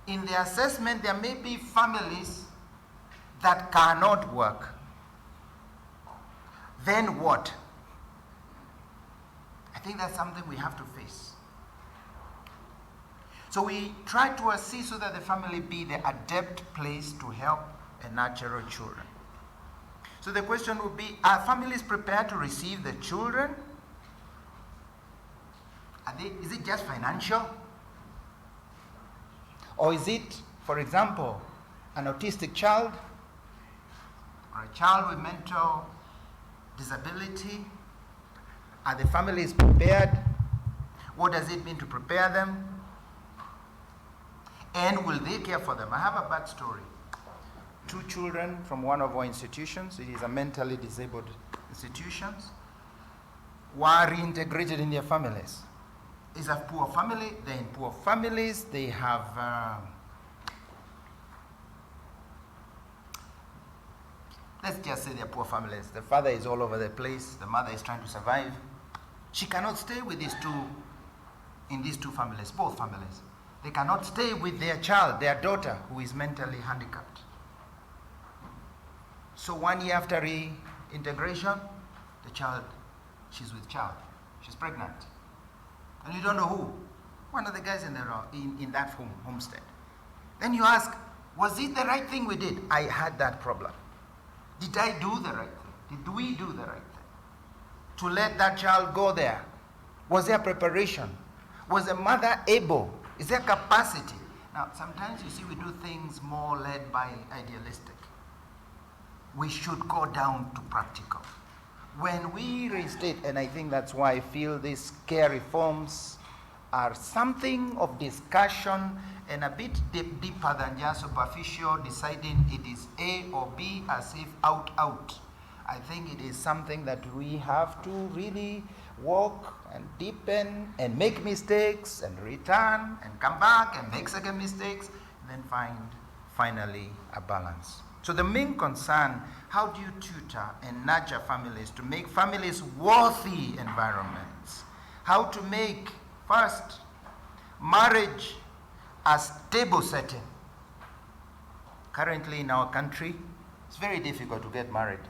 In the assessment, there may be families that cannot work. Then what? I think that's something we have to face. So we try to assist so that the family be the adept place to help and nurture children. So the question would be, are families prepared to receive the children? Is it just financial? Or is it, for example, an autistic child or a child with mental disability? Are the families prepared? What does it mean to prepare them? And will they care for them? I have a backstory. 2 children from one of our institutions, it is a mentally disabled institutions, were reintegrated in their families. It's a poor family, they're in poor families, they have, let's just say they're poor families. The father is all over the place, the mother is trying to survive. She cannot stay with in these 2 families, both families. They cannot stay with their child, their daughter, who is mentally handicapped. So 1 year after reintegration, the child, she's with child. She's pregnant. And you don't know who. One of the guys in that homestead. Then you ask, was it the right thing we did? I had that problem. Did I do the right thing? Did we do the right thing? To let that child go there. Was there preparation? Was the mother able? Is there capacity? Now, sometimes you see we do things more led by idealistic. We should go down to practical. When we reinstate, and I think that's why I feel these care reforms are something of discussion and a bit deeper than just superficial, deciding it is A or B as if out. I think it is something that we have to really work and deepen and make mistakes and return and come back and make second mistakes and then find finally a balance. So the main concern, how do you tutor and nurture families to make families worthy environments? How to make, first, marriage a stable setting. Currently in our country, it's very difficult to get married.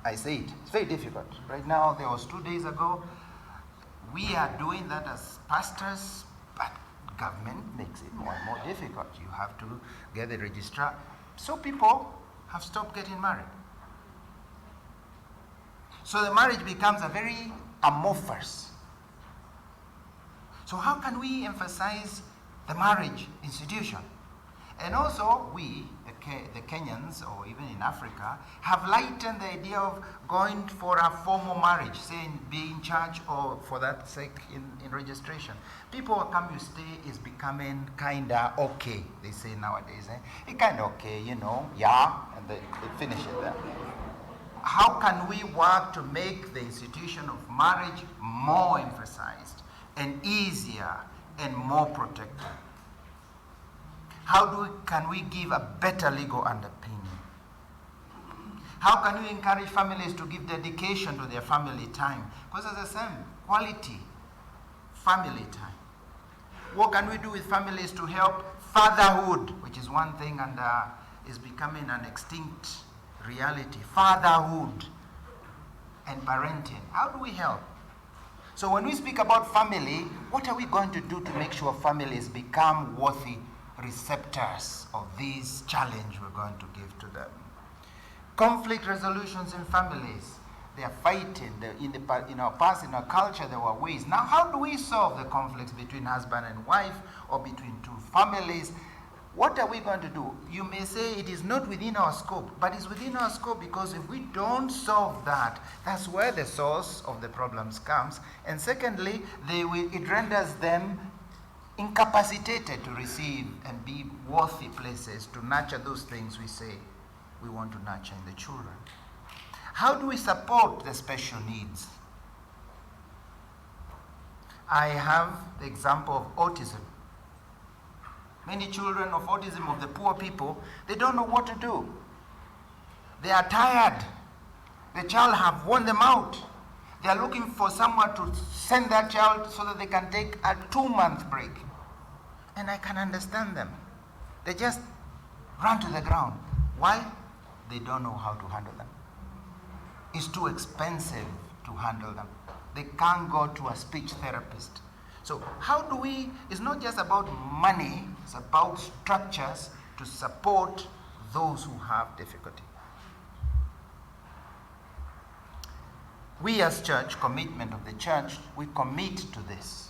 I say it's very difficult. Right now, there was 2 days ago, we are doing that as pastors, but government makes it more and more difficult. You have to get the registrar. So people have stopped getting married. So the marriage becomes a very amorphous. So how can we emphasize the marriage institution? And also we, the Kenyans, or even in Africa, have lightened the idea of going for a formal marriage, saying be in church or for that sake in registration. People who come, you stay is becoming kinda okay, they say nowadays. It's kinda okay, yeah, and they finish it there. How can we work to make the institution of marriage more emphasized and easier and more protected? How can we give a better legal underpinning? How can we encourage families to give dedication to their family time? Because as I said, quality family time. What can we do with families to help fatherhood, which is one thing and is becoming an extinct reality, fatherhood and parenting. How do we help? So when we speak about family, what are we going to do to make sure families become worthy receptors of this challenge we're going to give to them? Conflict resolutions in families. They are fighting. In our past, in our culture, there were ways. Now, how do we solve the conflicts between husband and wife or between 2 families? What are we going to do? You may say it is not within our scope, but it's within our scope because if we don't solve that, that's where the source of the problems comes. And secondly, it renders them incapacitated to receive and be worthy places to nurture those things we say we want to nurture in the children. How do we support the special needs? I have the example of autism. Many children of autism, of the poor people, they don't know what to do. They are tired. The child have worn them out. They are looking for someone to send that child so that they can take a 2-month break. And I can understand them. They just run to the ground. Why? They don't know how to handle them. It's too expensive to handle them. They can't go to a speech therapist. So how do we, it's not just about money, it's about structures to support those who have difficulty. We as church, commitment of the church, we commit to this.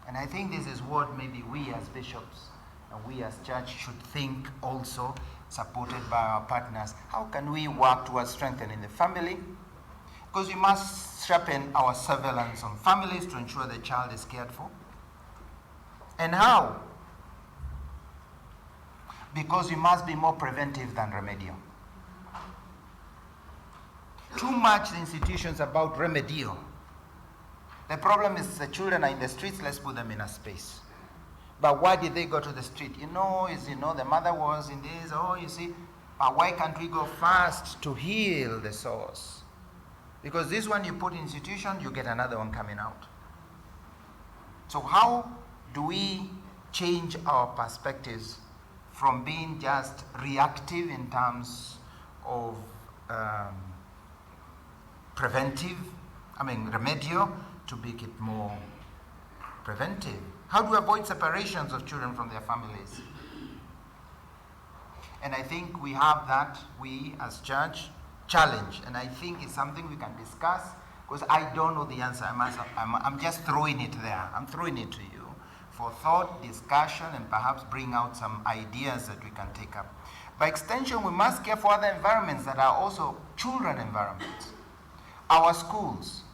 And I think this is what maybe we as bishops and we as church should think also, supported by our partners. How can we work towards strengthening the family? Because we must sharpen our surveillance on families to ensure the child is cared for. And how? Because we must be more preventive than remedial. Too much institutions about remedial. The problem is the children are in the streets, let's put them in a space. But why did they go to the street? The mother was in this, but why can't we go fast to heal the source? Because this one you put in institution, you get another one coming out. So how do we change our perspectives from being just reactive in terms of remedial, to make it more preventive? How do we avoid separations of children from their families? And I think we have that, we as church, challenge. And I think it's something we can discuss, because I don't know the answer. I'm just throwing it there. I'm throwing it to you for thought, discussion, and perhaps bring out some ideas that we can take up. By extension, we must care for other environments that are also children environments. Our schools.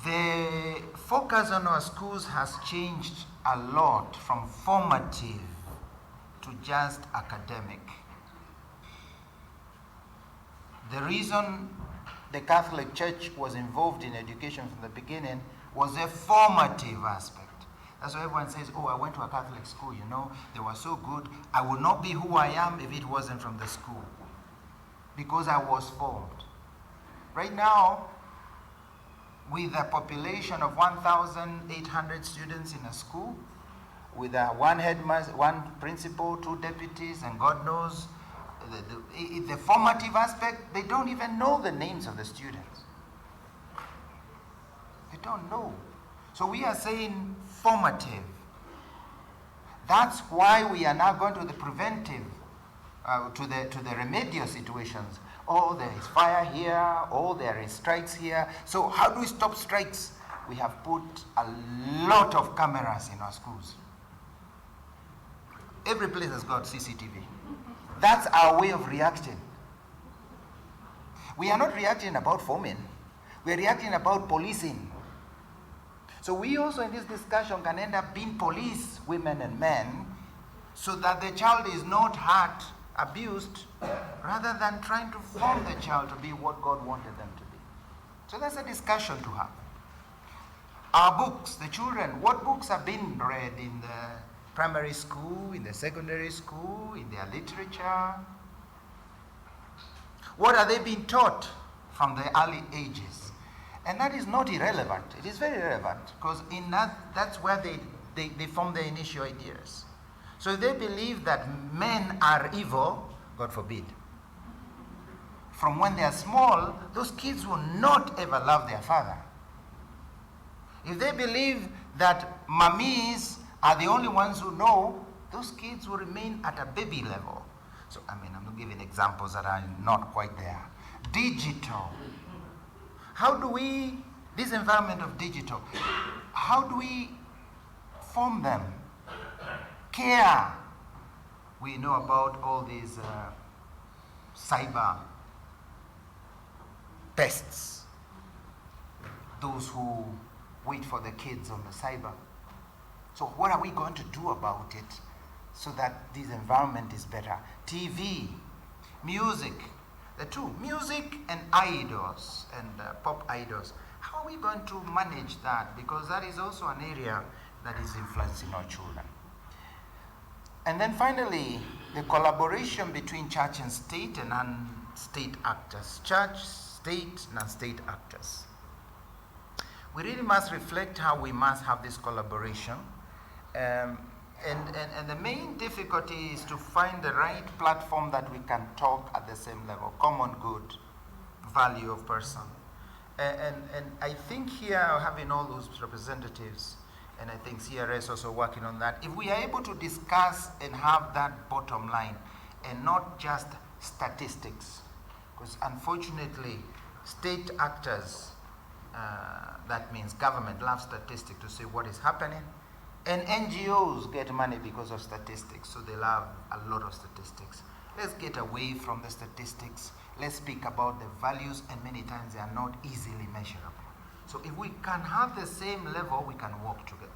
The focus on our schools has changed a lot from formative to just academic. The reason the Catholic Church was involved in education from the beginning was a formative aspect. That's why everyone says, I went to a Catholic school, they were so good. I would not be who I am if it wasn't from the school, because I was formed. Right now, with a population of 1,800 students in a school, with one headmaster, one principal, 2 deputies, and God knows, the formative aspect, they don't even know the names of the students. They don't know. So we are saying formative. That's why we are now going to the preventive, to the remedial situations. There is fire here, there is strikes here. So how do we stop strikes? We have put a lot of cameras in our schools. Every place has got CCTV. That's our way of reacting. We are not reacting about forming. We are reacting about policing. So we also in this discussion can end up being police, women and men, so that the child is not hurt, abused, rather than trying to form the child to be what God wanted them to be. So that's a discussion to have. Our books, the children, what books have been read in the primary school, in the secondary school, in their literature? What are they being taught from the early ages? And that is not irrelevant. It is very relevant, because in that's where they form their initial ideas. So if they believe that men are evil, God forbid, from when they are small, those kids will not ever love their father. If they believe that mummies are the only ones who know, those kids will remain at a baby level. So, I'm not giving examples that are not quite there. Digital. How do we, this environment of digital, how do we form them? Care. We know about all these cyber pests. Those who wait for the kids on the cyber. So what are we going to do about it so that this environment is better? TV, music, the two, music and idols and pop idols. How are we going to manage that? Because that is also an area that is influencing our children. And then finally, the collaboration between church and state and non-state actors. Church, state, non-state actors. We really must reflect how we must have this collaboration. And the main difficulty is to find the right platform that we can talk at the same level, common good, value of person. And I think here, having all those representatives, and I think CRS also working on that, if we are able to discuss and have that bottom line, and not just statistics, because unfortunately, state actors, that means government, love statistics to say what is happening, and NGOs get money because of statistics, so they love a lot of statistics. Let's get away from the statistics. Let's speak about the values, and many times they are not easily measurable. So if we can have the same level, we can work together.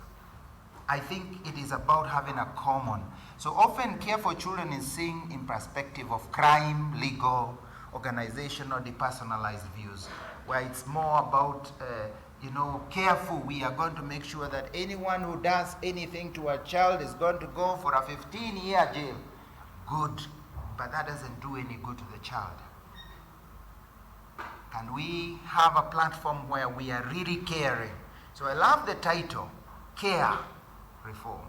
I think it is about having a common. So often Care for Children is seen in perspective of crime, legal, organizational, depersonalized views, where it's more about careful, we are going to make sure that anyone who does anything to a child is going to go for a 15-year jail. Good, but that doesn't do any good to the child. Can we have a platform where we are really caring? So I love the title, Care Reform.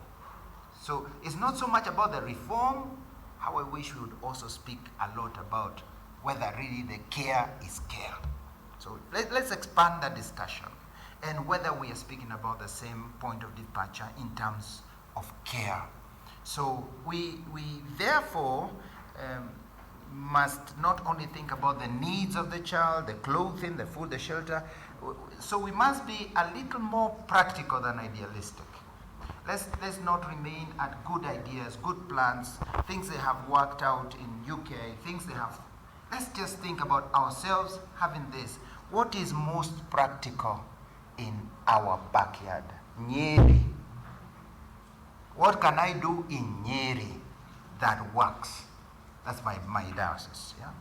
So it's not so much about the reform, how I wish we would also speak a lot about whether really the care is care. So let's expand that discussion, and whether we are speaking about the same point of departure in terms of care. So we therefore must not only think about the needs of the child, the clothing, the food, the shelter. So we must be a little more practical than idealistic. Let's not remain at good ideas, good plans, things they have worked out in UK, things they have. Let's just think about ourselves having this. What is most practical in our backyard? Nyeri. What can I do in Nyeri that works? That's my diocese. Yeah.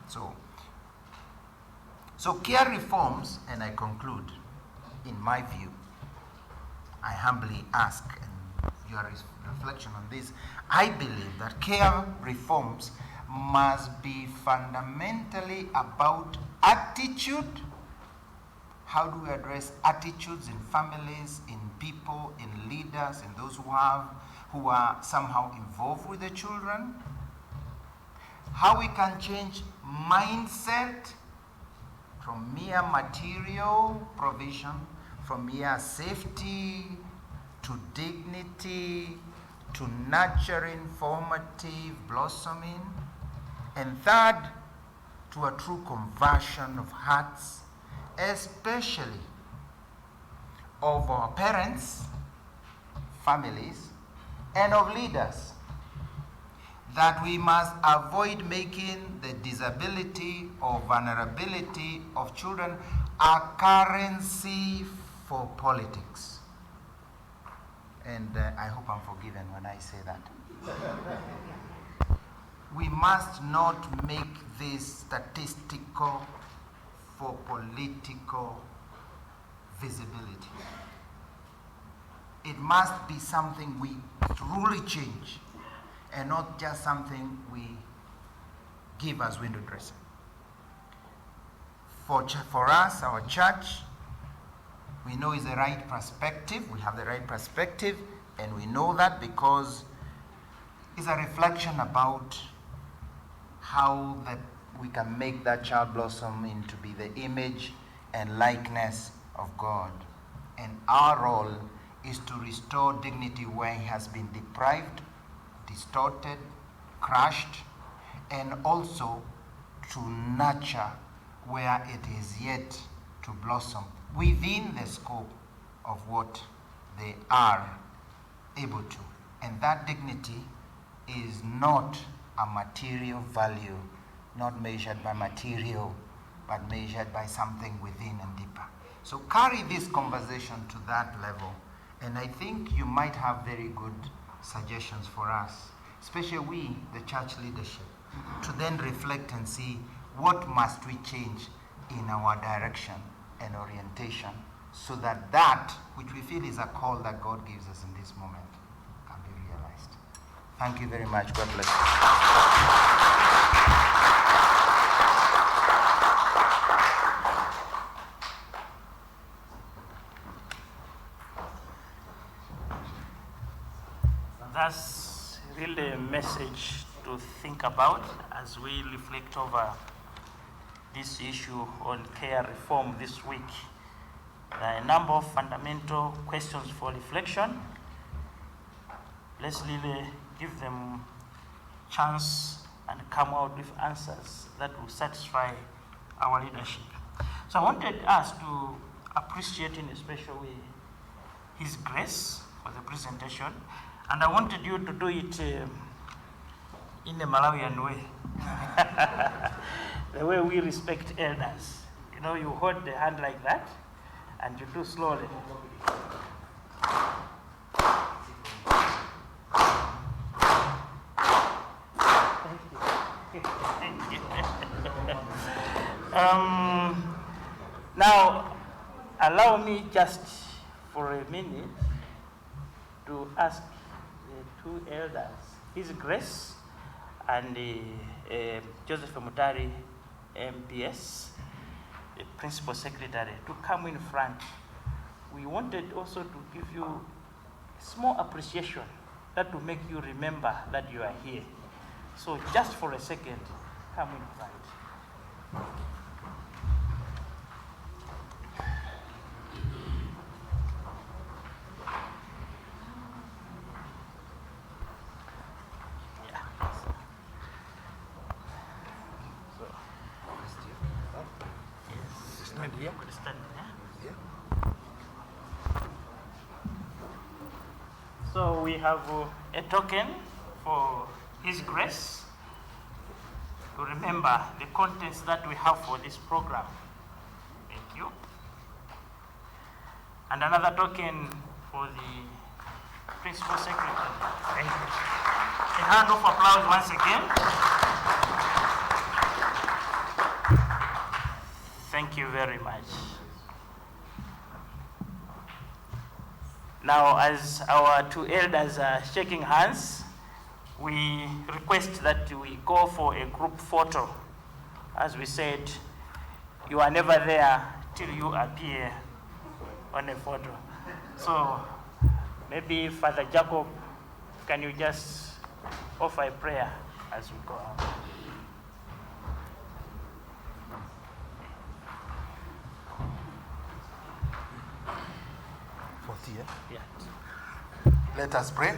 So care reforms, and I conclude, in my view, I humbly ask, and your reflection on this, I believe that care reforms must be fundamentally about attitude. How do we address attitudes in families, in people, in leaders, in those who are somehow involved with the children? How we can change mindset from mere material provision, from mere safety to dignity, to nurturing, formative, blossoming. And third, to a true conversion of hearts, especially of our parents, families, and of leaders, that we must avoid making the disability or vulnerability of children a currency for politics. And I hope I'm forgiven when I say that. We must not make this statistical for political visibility. It must be something we truly change, and not just something we give as window dressing. For us, our church, we know is the right perspective. We have the right perspective, and we know that because it's a reflection about how that we can make that child blossom into be the image and likeness of God. And our role is to restore dignity where he has been deprived, distorted, crushed, and also to nurture where it is yet to blossom within the scope of what they are able to. And that dignity is not a material value, not measured by material, but measured by something within and deeper. So carry this conversation to that level, and I think you might have very good suggestions for us, especially we, the church leadership, to then reflect and see what must we change in our direction and orientation, so that that which we feel is a call that God gives us in this moment can be realized. Thank you very much. God bless you. That's really a message to think about as we reflect over this issue on care reform this week. There are a number of fundamental questions for reflection. Let's really give them chance and come out with answers that will satisfy our leadership. So I wanted us to appreciate in a special way His grace for the presentation, and I wanted you to do it in a Malawian way. The way we respect elders. You know, you hold the hand like that, and you do slowly. Thank you. Now, allow me just for a minute to ask the two elders, His Grace and Joseph Mutari, MPS, the Principal Secretary, to come in front. We wanted also to give you a small appreciation that will make you remember that you are here. So just for a second, come in front. So we have a token for His Grace to remember the contents that we have for this program. Thank you. And another token for the Principal Secretary. Thank you. A hand of applause once again. Thank you very much. Now, as our two elders are shaking hands, we request that we go for a group photo. As we said, you are never there till you appear on a photo. So maybe Father Jacob, can you just offer a prayer as we go out? Yeah. Let us pray.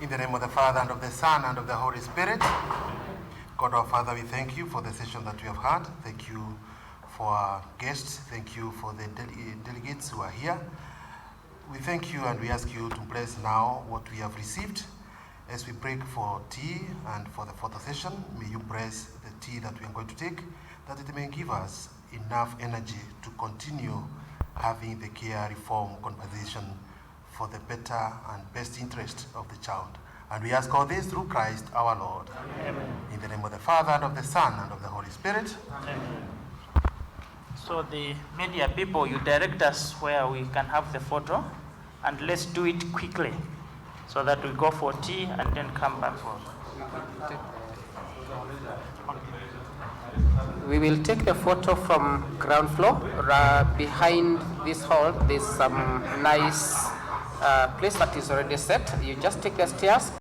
In the name of the Father, and of the Son, and of the Holy Spirit. God our Father, we thank you for the session that we have had. Thank you for our guests. Thank you for the delegates who are here. We thank you and we ask you to bless now what we have received. As we break for tea and for the photo session, may you bless the tea that we are going to take, that it may give us enough energy to continue having the care reform conversation for the better and best interest of the child. And we ask all this through Christ our Lord. Amen. In the name of the Father, and of the Son, and of the Holy Spirit. Amen. So the media people, you direct us where we can have the photo, and let's do it quickly so that we go for tea and then come back for. We will take the photo from ground floor. Behind this hall, there's some nice place that is already set. You just take the stairs.